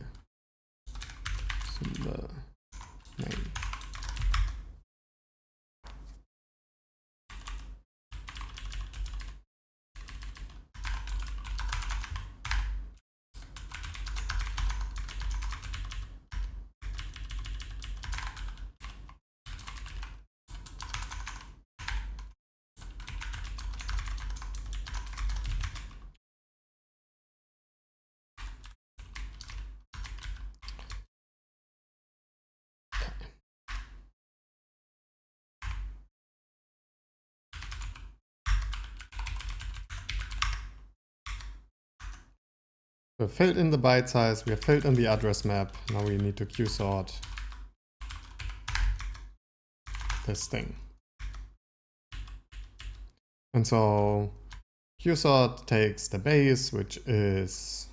symbol name. We've filled in the byte size, we have filled in the address map. Now we need to qsort this thing. And so qsort takes the base, which is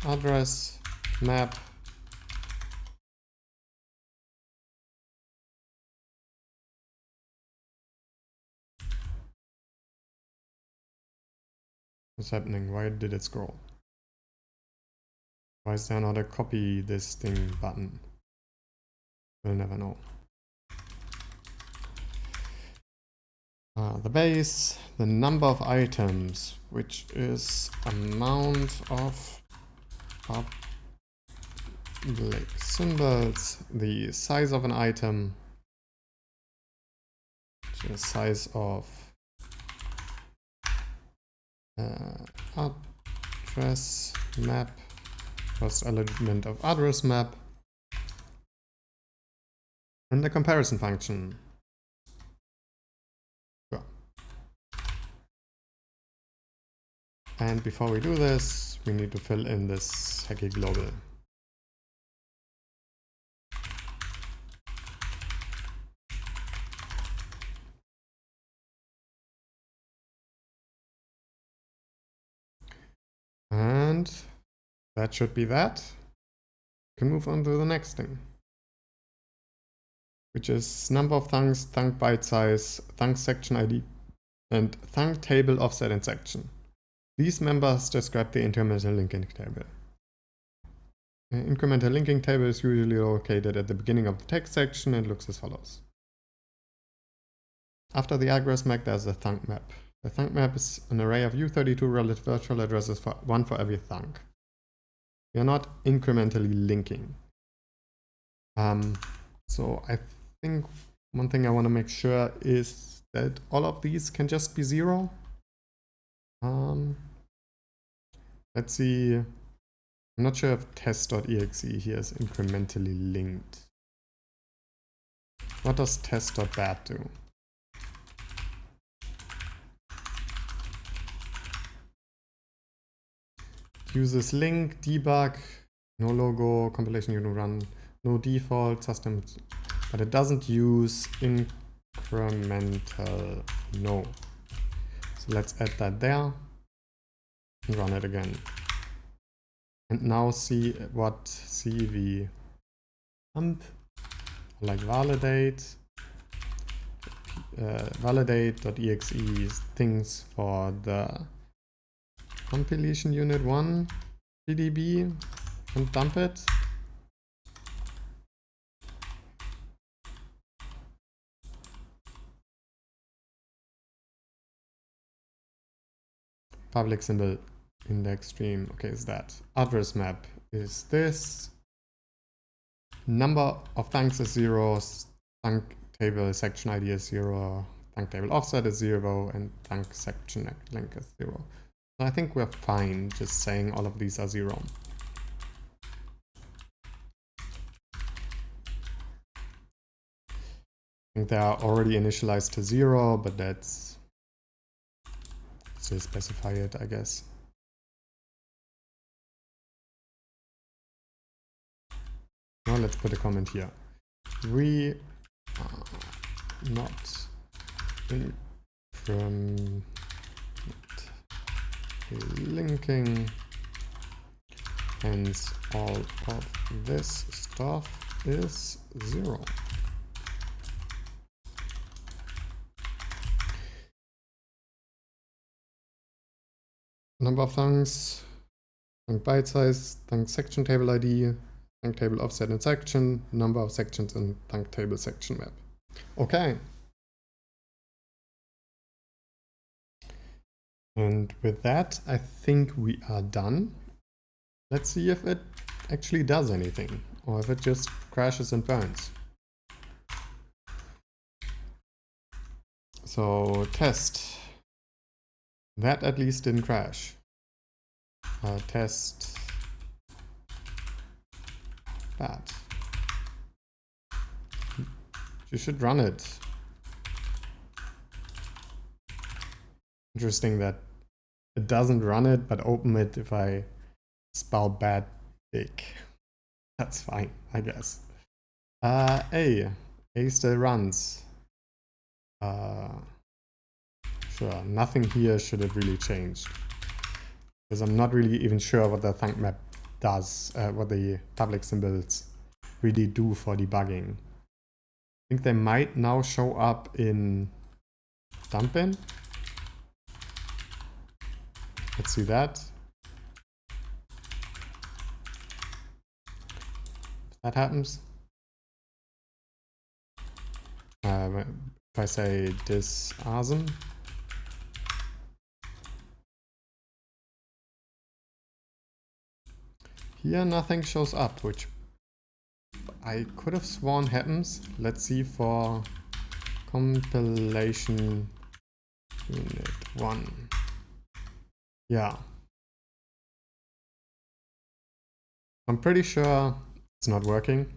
address map What's happening? Why did it scroll? Why is there not a copy this thing button? We'll never know. The base, the number of items, which is amount of public symbols, the size of an item, which is size of address map, first element of address map, and the comparison function. Sure. And before we do this, we need to fill in this Heki global. And that should be that. We can move on to the next thing, which is number of thunks, thunk byte size, thunk section ID, and thunk table offset and section. These members describe the incremental linking table. An incremental linking table is usually located at the beginning of the text section and looks as follows. After the address map, there's a thunk map. The thunk map is an array of U32 relative virtual addresses, one for every thunk. We are not incrementally linking. So I think one thing I want to make sure is that all of these can just be 0. Let's see. I'm not sure if test.exe here is incrementally linked. What does test.bat do? Uses link, debug, no logo, compilation unit run, no default, system, but it doesn't use incremental no. So let's add that there and run it again. And now see what cv amp, like validate, validate.exe things for the compilation unit 1 PDB and dump it. Public symbol index stream. Okay, is that address map is this. Number of thunks is 0. Thunk table section ID is 0. Thunk table offset is 0, and thunk section link is 0. I think we're fine just saying all of these are 0. I think they are already initialized to 0, but that's still specify it, I guess. Now let's put a comment here. We are not linking, hence all of this stuff is 0. Number of thunks, thunk byte size, thunk section table ID, thunk table offset and section, number of sections in thunk table section map. Okay. And with that, I think we are done. Let's see if it actually does anything, or if it just crashes and burns. So test. That at least didn't crash. Test that. You should run it. Interesting that it doesn't run it, but open it if I spell bad dick. That's fine, I guess. A still runs. Sure, nothing here should have really changed. Because I'm not really even sure what the thunk map does, what the public symbols really do for debugging. I think they might now show up in dumpin. Let's see that. If that happens. If I say disasm. Here nothing shows up, which I could have sworn happens. Let's see for compilation unit 1. Yeah. I'm pretty sure it's not working.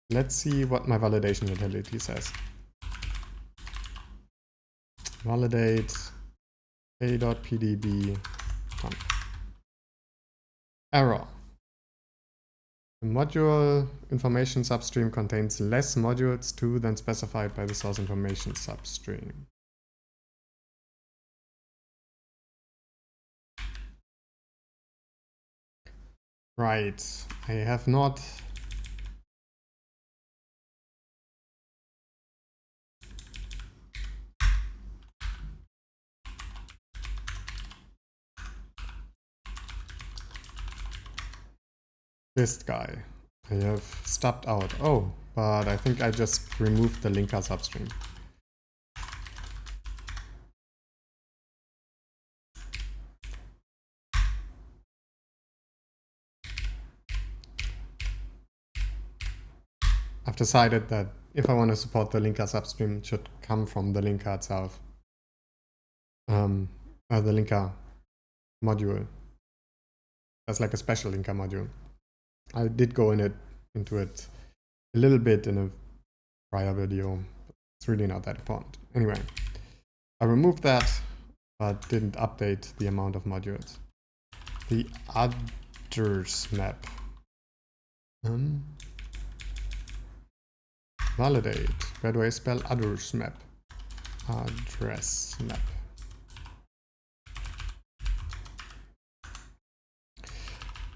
Let's see what my validation utility says. Validate a.pdb error. The module information substream contains less modules 2 than specified by the source information substream. Right, I have not this guy. I have stubbed out. Oh, but I think I just removed the linker substream. I've decided that if I want to support the linker substream, it should come from the linker itself. The linker module. That's like a special linker module. I did go into it a little bit in a prior video. It's really not that important. Anyway, I removed that, but didn't update the amount of modules. The others map. Validate. Where do I spell others map? Address map.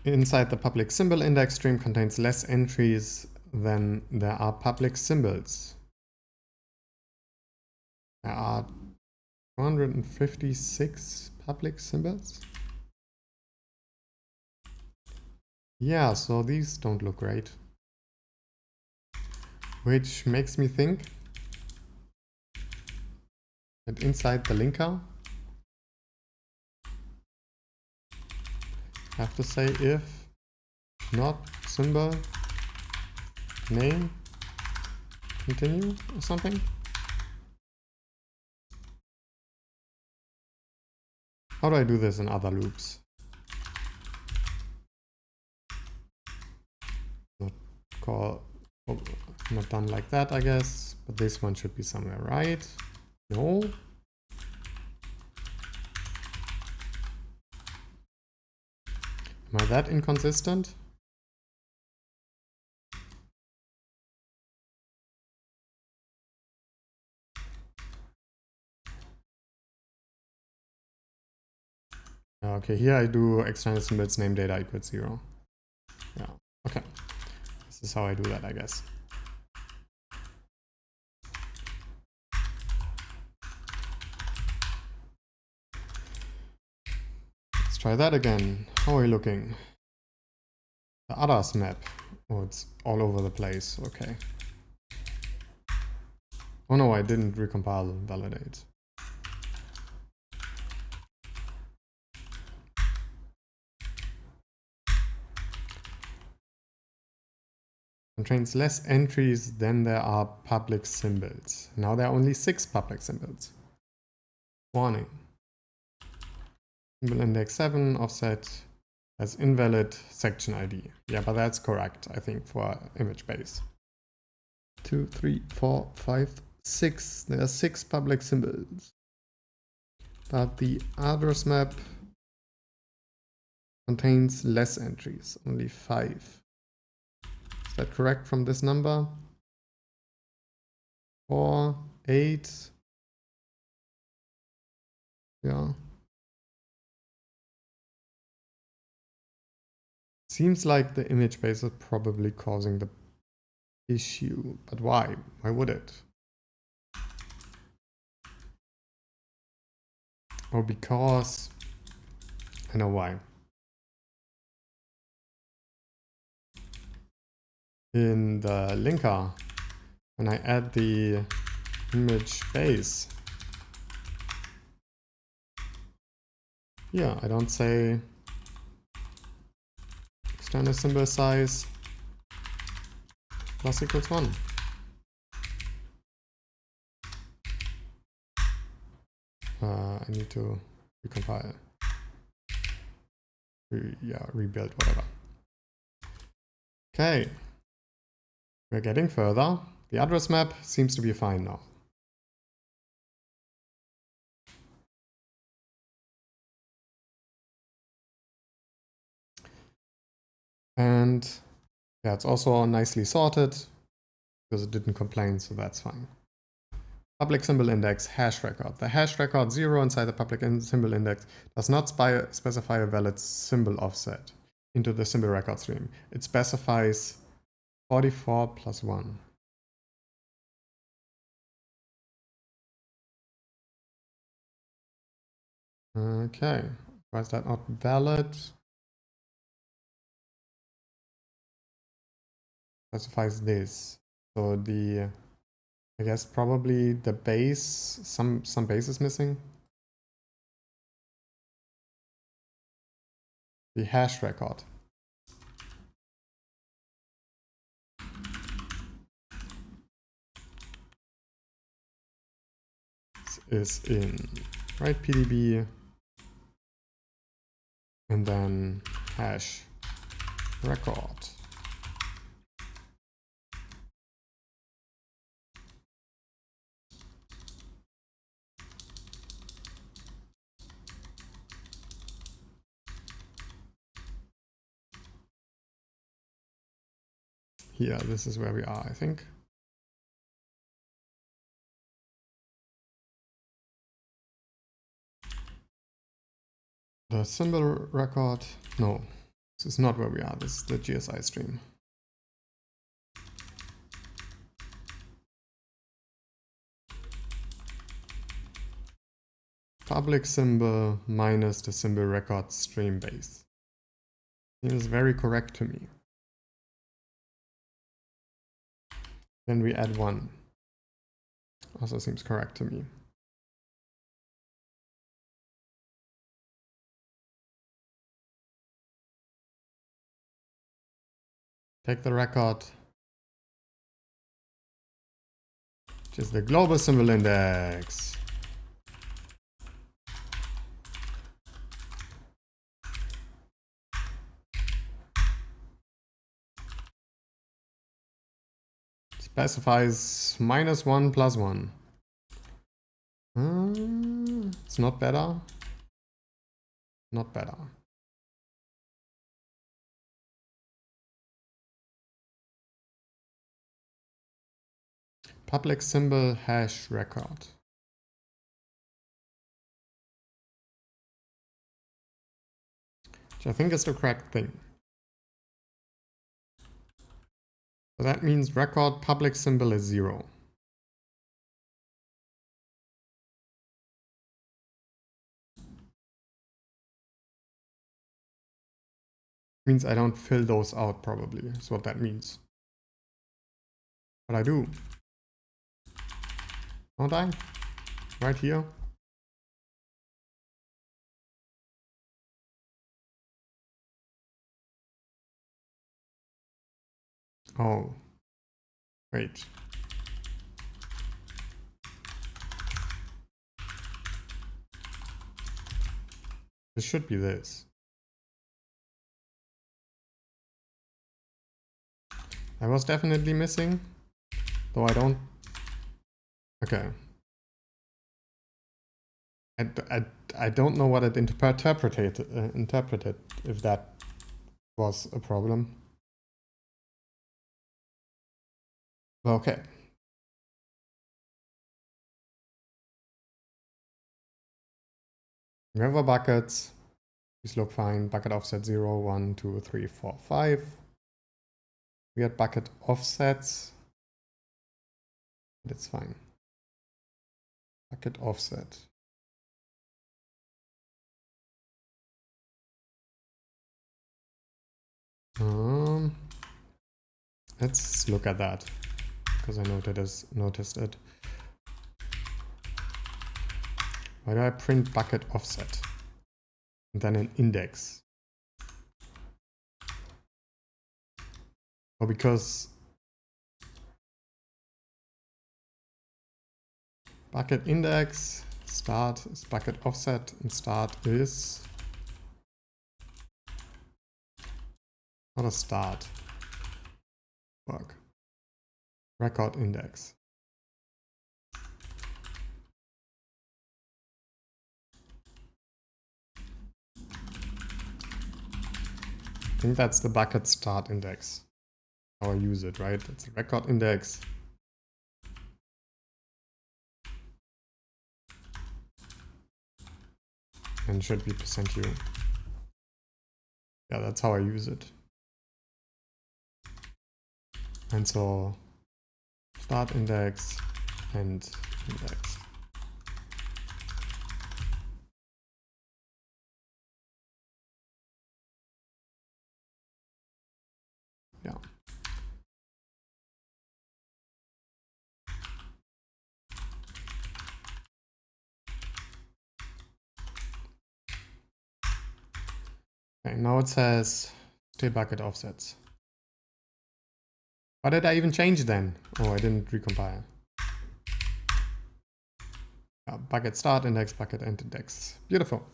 Inside the public symbol index stream contains less entries than there are public symbols. There are 256 public symbols. Yeah, so these don't look great. Which makes me think that inside the linker, I have to say if not symbol name continue or something. How do I do this in other loops? Not done like that, I guess, but this one should be somewhere, right? No. Am I that inconsistent? Okay, here I do external symbols name data equals 0. Yeah, okay. This is how I do that, I guess. Let's try that again. How are we looking? The others map. Oh, it's all over the place. Okay. Oh no, I didn't recompile validate. Contains less entries than there are public symbols. Now there are only 6 public symbols. Warning. Symbol index 7 offset has invalid section ID. Yeah, but that's correct, I think, for image base. 2, 3, 4, 5, 6. There are 6 public symbols. that the address map contains less entries, only 5. Is that correct from this number? 4, 8. Yeah. Seems like the image base is probably causing the issue, but why? Why would it? Oh, because I know why. In the linker, when I add the image base, yeah, I don't say external symbol size plus equals 1. I need to recompile. Rebuild, whatever. Okay. We're getting further. The address map seems to be fine now. And yeah, it's also nicely sorted because it didn't complain, so that's fine. Public symbol index hash record. The hash record 0 inside the public symbol index does not specify a valid symbol offset into the symbol record stream. It specifies 44 plus 1. Okay, why is that not valid? Specifies this. So the, I guess probably the base, some base is missing. The hash record. This is in right PDB and then hash record. Here, this is where we are, I think. The symbol record, no, this is not where we are, this is the GSI stream. Public symbol minus the symbol record stream base. Seems very correct to me. Then we add 1. Also seems correct to me. Take the record, which is the global symbol index. Specifies -1 plus 1. It's not better. Not better. Public symbol hash record. Which I think is the correct thing. So that means record public symbol is 0. Means I don't fill those out probably, is what that means. But I do. Don't I? Right here. Oh. Wait. This should be this. I was definitely missing, though I don't. Okay. I don't know what it interpreted if that was a problem. Okay. We have our buckets. These look fine. Bucket offset 0, 1, 2, 3, 4, 5. We had bucket offsets. That's fine. Bucket offset. Let's look at that because I noticed it. Why do I print bucket offset and then an index? Oh, because bucket index start is bucket offset and start is not a start. Work. Record index. I think that's the bucket start index. How I use it, right? It's a record index. And should be %u. Yeah, that's how I use it. And so start index and index. Yeah. Okay, now it says still bucket offsets. Why did I even change then? Oh, I didn't recompile. Bucket start index, bucket end index. Beautiful.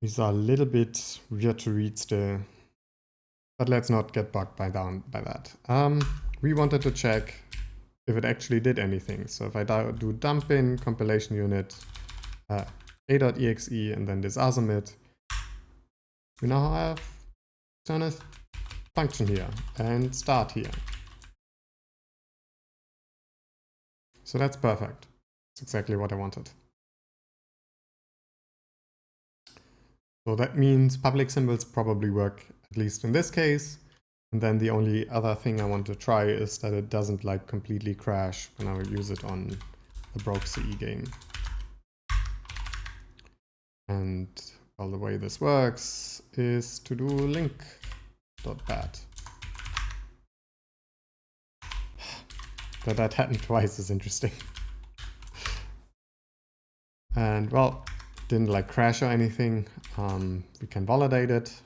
These are a little bit weird to read still, but let's not get bogged down by that. We wanted to check if it actually did anything. So if I do dump in compilation unit a.exe and then this asmit, we now have turn a function here and start here. So that's perfect. That's exactly what I wanted. So that means public symbols probably work, at least in this case. And then the only other thing I want to try is that it doesn't like completely crash when I use it on the Broke CE game. And well, the way this works is to do link.bat. That happened twice is interesting. And well, didn't like crash or anything. We can validate it.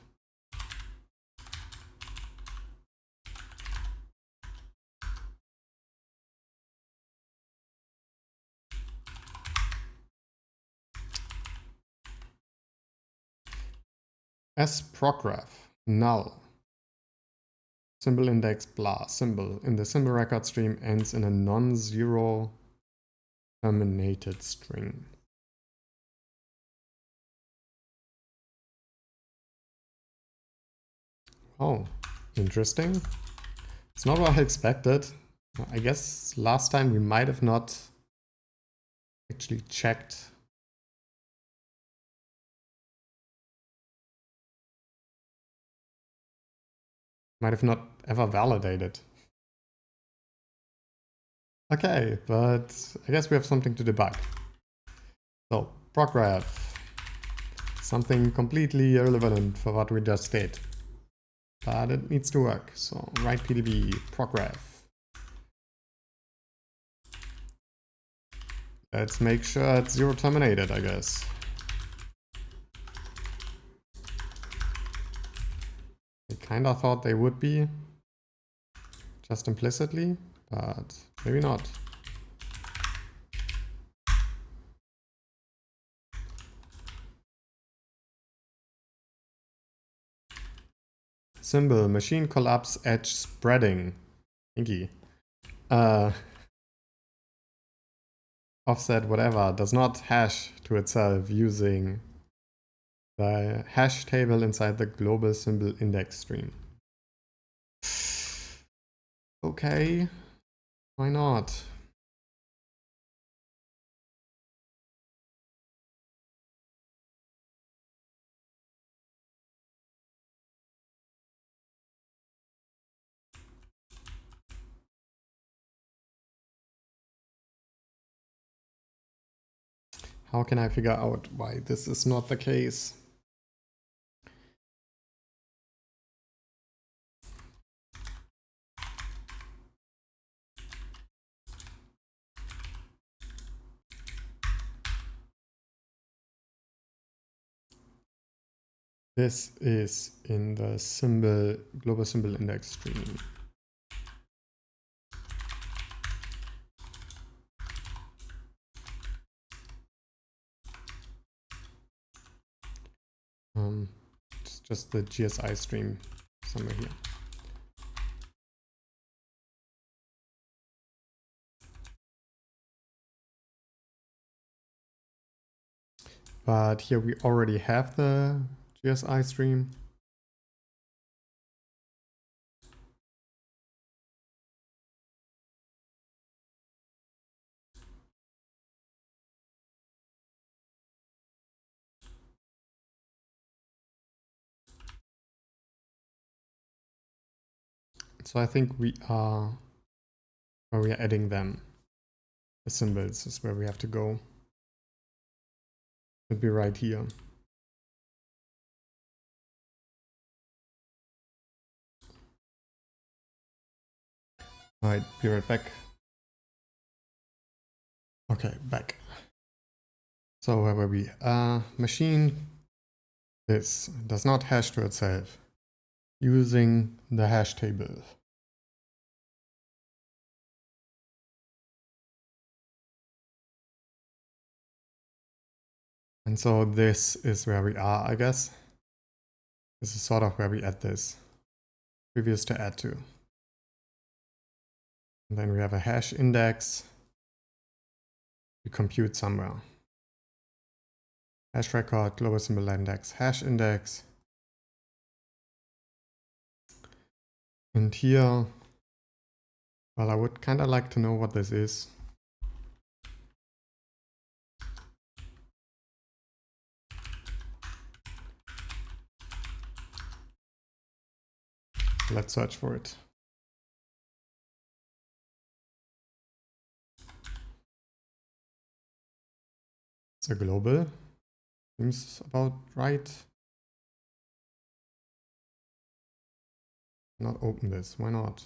sPrograph null symbol index blah symbol in the symbol record stream ends in a non-zero terminated string. Oh, interesting. It's not what I expected. I guess last time we might have not actually checked. Might have not ever validated. Okay, but I guess we have something to debug. So, prograph. Something completely irrelevant for what we just did. But it needs to work. So, write pdb prograph. Let's make sure it's zero terminated, I guess. I kind of thought they would be, just implicitly, but maybe not. Symbol, machine collapse edge spreading. Thinky. offset whatever does not hash to itself using the hash table inside the global symbol index stream. Okay, why not? How can I figure out why this is not the case? This is in the symbol, global symbol index stream. It's just the GSI stream somewhere here. But here we already have the GSI stream. So I think we are, where we are adding them. The symbols is where we have to go. Should be right here. All right, be right back. Okay, back. So where were we? Machine, this does not hash to itself using the hash table. And so this is where we are, I guess. This is sort of where we add this. Previous to add to. And then we have a hash index. We compute somewhere. Hash record, global symbol index, hash index. And here, well, I would kind of like to know what this is. Let's search for it. It's a global. Seems about right. Not open this. Why not?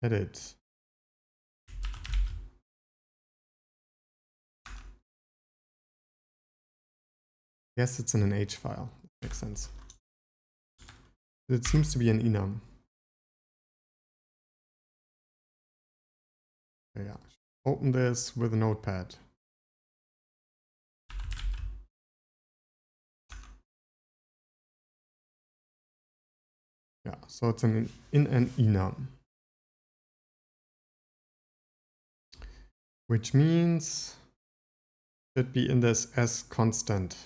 Edit. Yes, it's in an H file. Makes sense. It seems to be an enum. Yeah. Open this with a notepad. Yeah, so it's in an enum. Which means it should be in this as constant.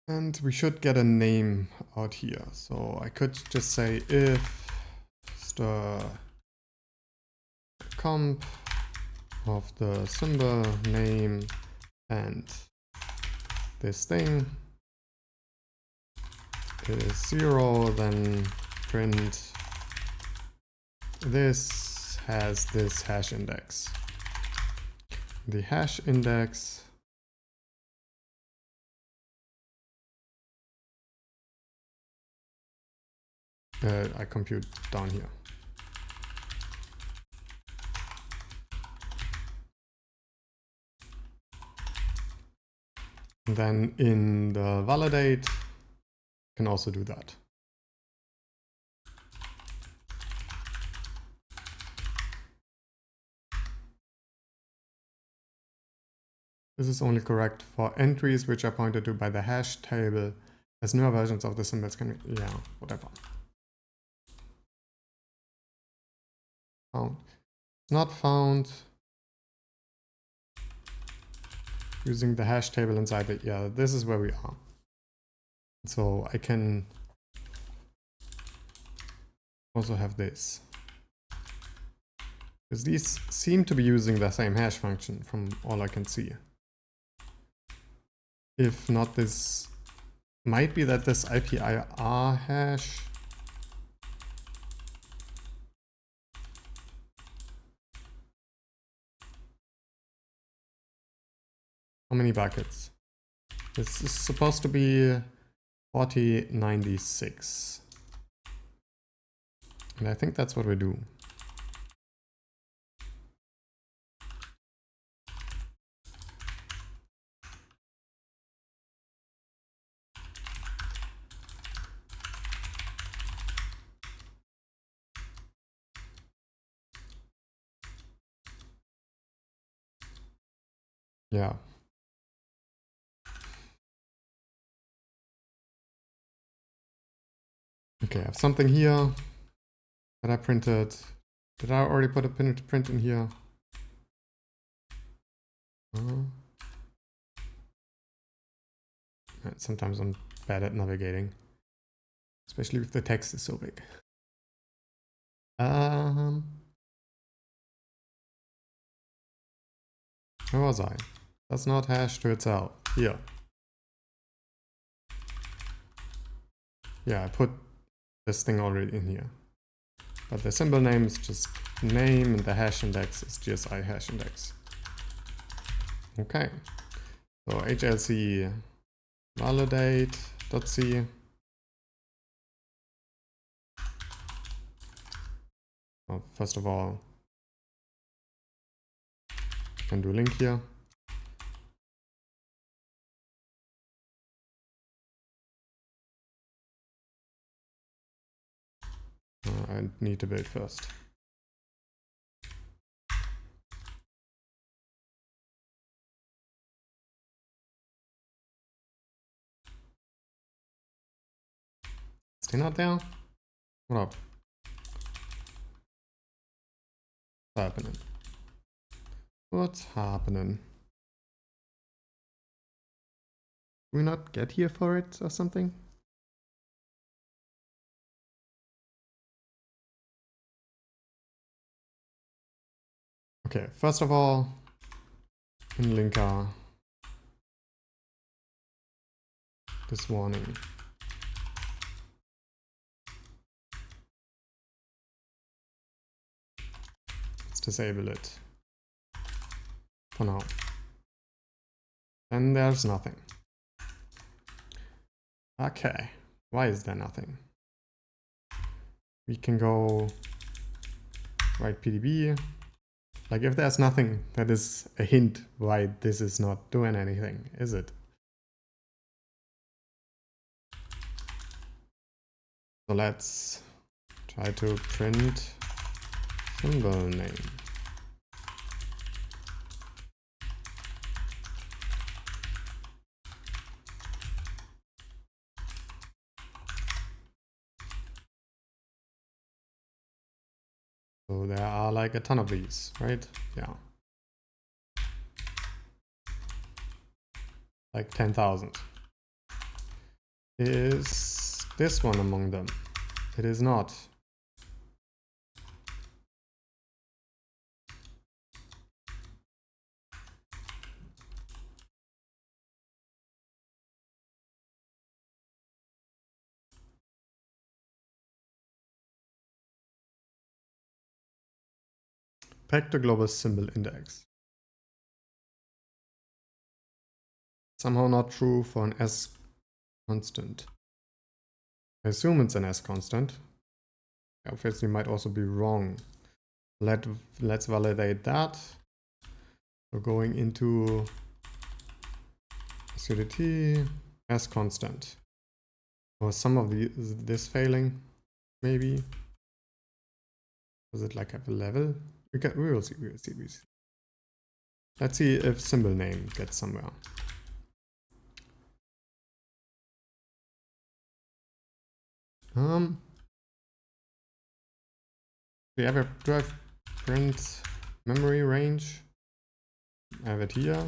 And we should get a name out here. So I could just say if the comp of the symbol name and this thing is 0, then print this has this hash index. The hash index I compute down here. And then in the validate, can also do that. This is only correct for entries which are pointed to by the hash table As newer versions of the symbols can be, yeah, whatever. Found. It's not found using the hash table inside it. Yeah, this is where we are. So I can also have this. Because these seem to be using the same hash function from all I can see. If not, this might be that this IPIR hash how many buckets? This is supposed to be 4096. And I think that's what we do. Yeah. Okay, I have something here that I printed. Did I already put a print in here? Sometimes I'm bad at navigating, especially if the text is so big. Where was I? Does not hash to itself. Here. Yeah, I put this thing already in here. But the symbol name is just name and the hash index is GSI hash index. Okay. So HLC validate.c. Well, first of all, I can do link here. I need to build first. Still not there? What up? What's happening? What's happening? Do we not get here for it or something? Okay, first of all, in linker, this warning. Let's disable it for now. And there's nothing. Okay, why is there nothing? We can go write PDB. Like if there's nothing, that is a hint why this is not doing anything, is it? So let's try to print symbol name. So there are like a ton of these, right? Yeah. Like 10,000. Is this one among them? It is not. Back to global symbol index. Somehow not true for an S constant. I assume it's an S constant. Obviously might also be wrong. Let's validate that. We're going into SUDT S constant. Or some of this failing, maybe. Does it like have a level? We will see. Let's see if symbol name gets somewhere. Do I have print memory range? I have it here.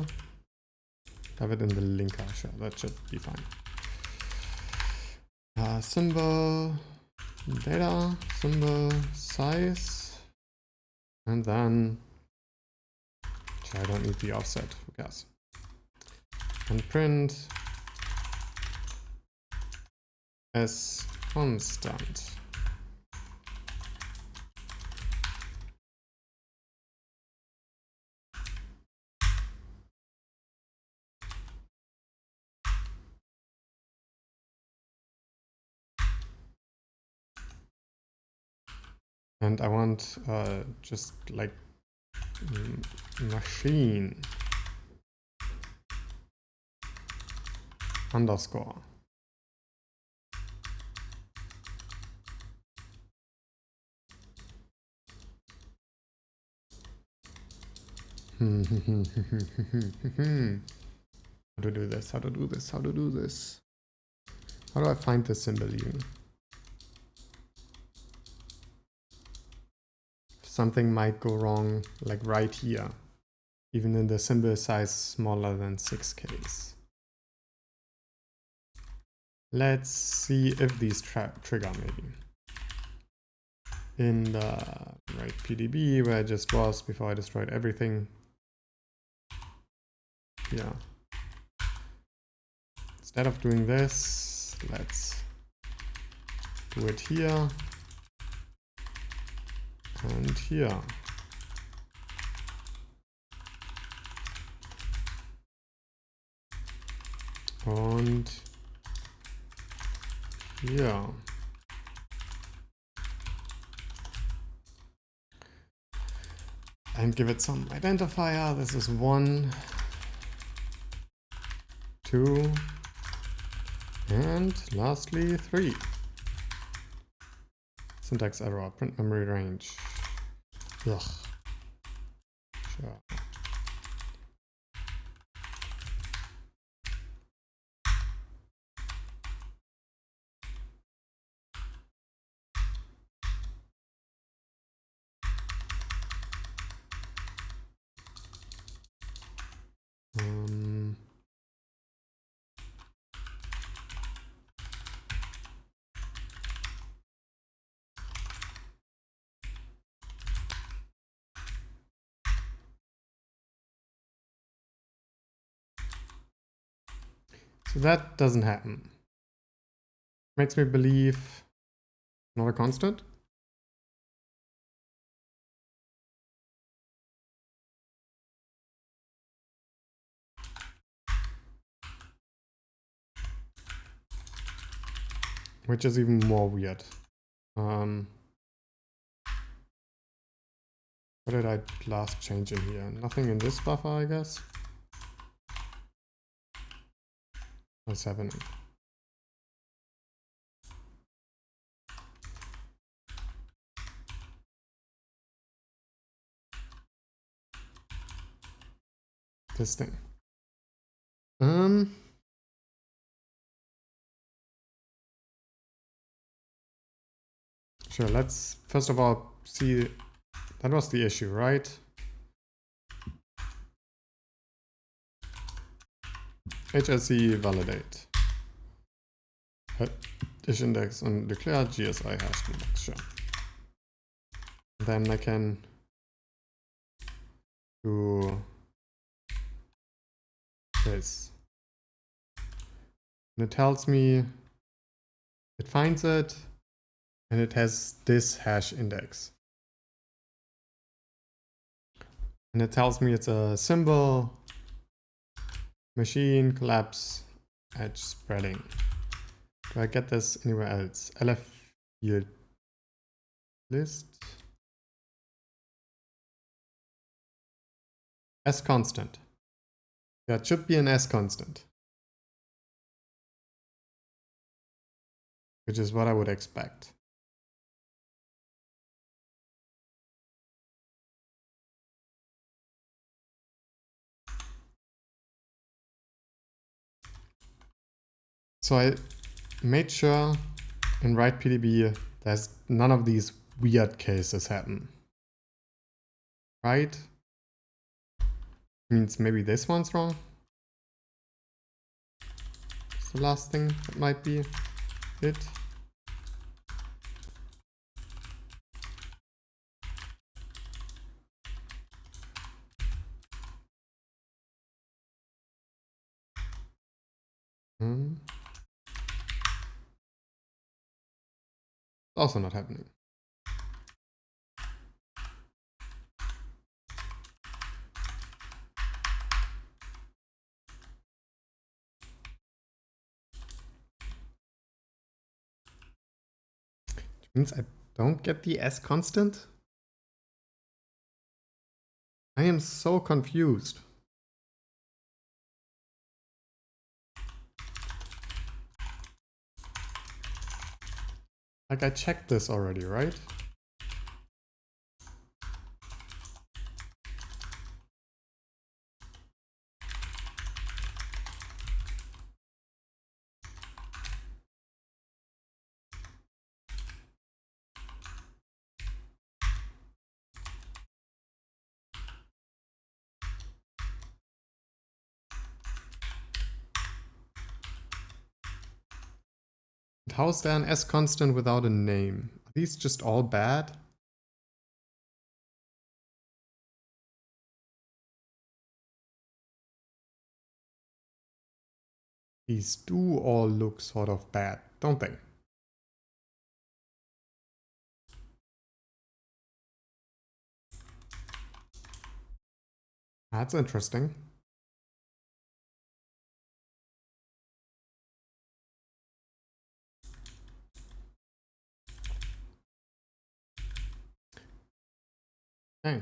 Have it in the linker. Sure, that should be fine. Symbol, data, symbol, size, and then I don't need the offset. Who cares? And print as constant. And I want just like machine underscore. How to do this? How to do this? How to do this? How do I find this symbol even? Something might go wrong, like right here, even in the symbol size smaller than 6Ks. Let's see if these trigger maybe. In the right PDB where I just was before I destroyed everything. Yeah. Instead of doing this, let's do it here and here. Und hier. And give it some identifier. This is 1, 2, and lastly 3. Syntax error, print memory range. Ugh. Sure. So that doesn't happen. Makes me believe not a constant. Which is even more weird. What did I last change in here? Nothing in this buffer, I guess. What's happening? This thing. Sure, let's first of all see, that was the issue, right? HSE validate. Dish index and declare GSI hash index, sure. Then I can do this. And it tells me, it finds it, and it has this hash index. And it tells me it's a symbol, machine, collapse, edge spreading. Do I get this anywhere else? LF yield list. S constant. That should be an S constant. Which is what I would expect. So I made sure in WritePDB, there's none of these weird cases happen. Right? Means maybe this one's wrong. It's the last thing that might be it. Also not happening. Which means I don't get the S constant? I am so confused. Like I checked this already, right? How is there an S constant without a name? Are these just all bad? These do all look sort of bad, don't they? That's interesting. Okay.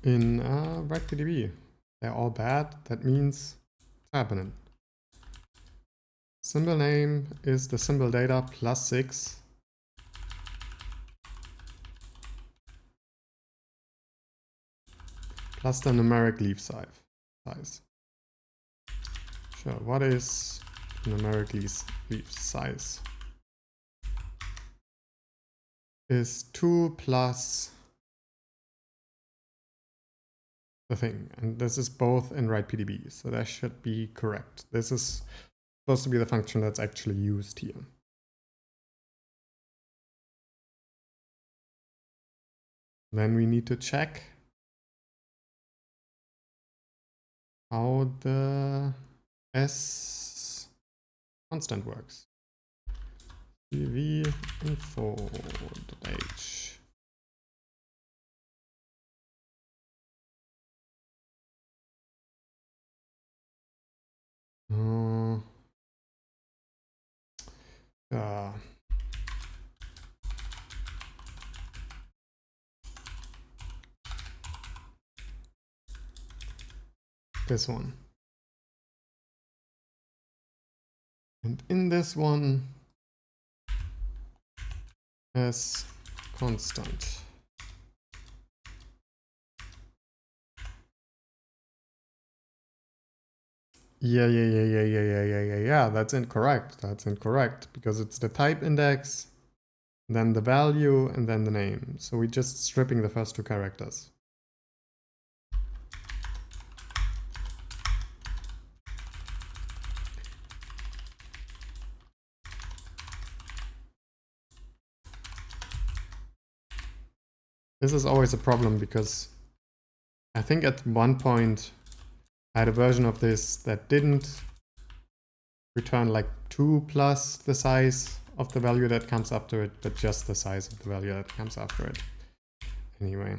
In WritePDB, they're all bad. That means it's happening. Symbol name is the symbol data plus 6. Plus the numeric leaf size. Sure, what is numeric leaf size? Is 2 plus the thing, and this is both in WritePDB, so that should be correct. This is supposed to be the function that's actually used here. Then we need to check how the S constant works. cv-info.h. This one. And in this one, S constant. Yeah, that's incorrect. That's incorrect because it's the type index, then the value, and then the name. So we're just stripping the first two characters. This is always a problem because I think at one point I had a version of this that didn't return like 2 plus the size of the value that comes after it, but just the size of the value that comes after it. Anyway.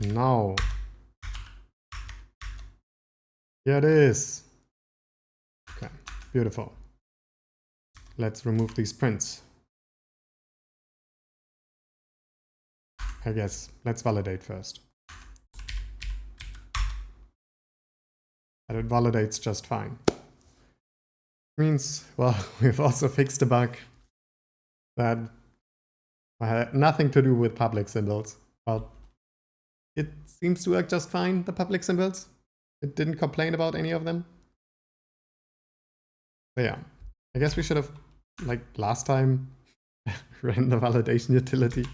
Now. Here it is. Okay, beautiful. Let's remove these prints. I guess let's validate first. And it validates just fine. Means, well, we've also fixed a bug that had nothing to do with public symbols, but it seems to work just fine, the public symbols. It didn't complain about any of them. But yeah, I guess we should have, like last time, ran the validation utility.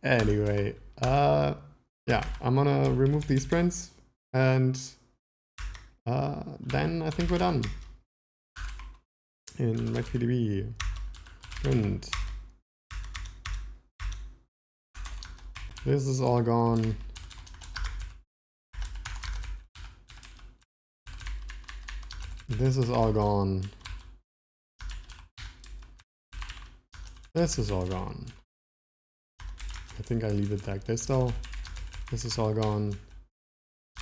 Anyway, yeah, I'm gonna remove these prints, and then I think we're done. In MyPDB, print. This is all gone. This is all gone. This is all gone. I think I leave it like this though. This is all gone.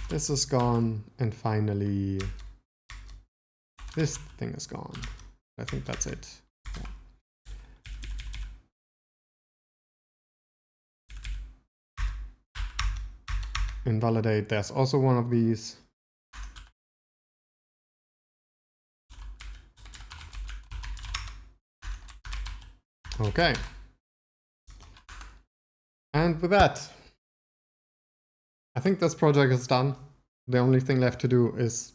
This is gone. And finally, this thing is gone. I think that's it. Yeah. Invalidate, there's also one of these. Okay. And with that, I think this project is done. The only thing left to do is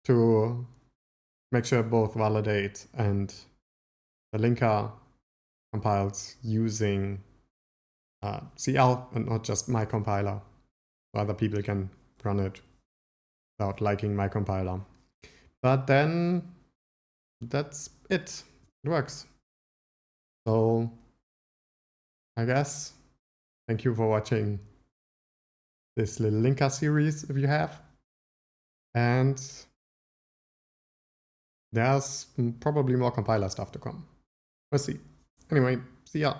to make sure both validate and the linker compiles using CL and not just my compiler, so other people can run it without liking my compiler. But then that's it. It works. So I guess thank you for watching this little linker series if you have. And there's probably more compiler stuff to come. We'll see. Anyway, see ya.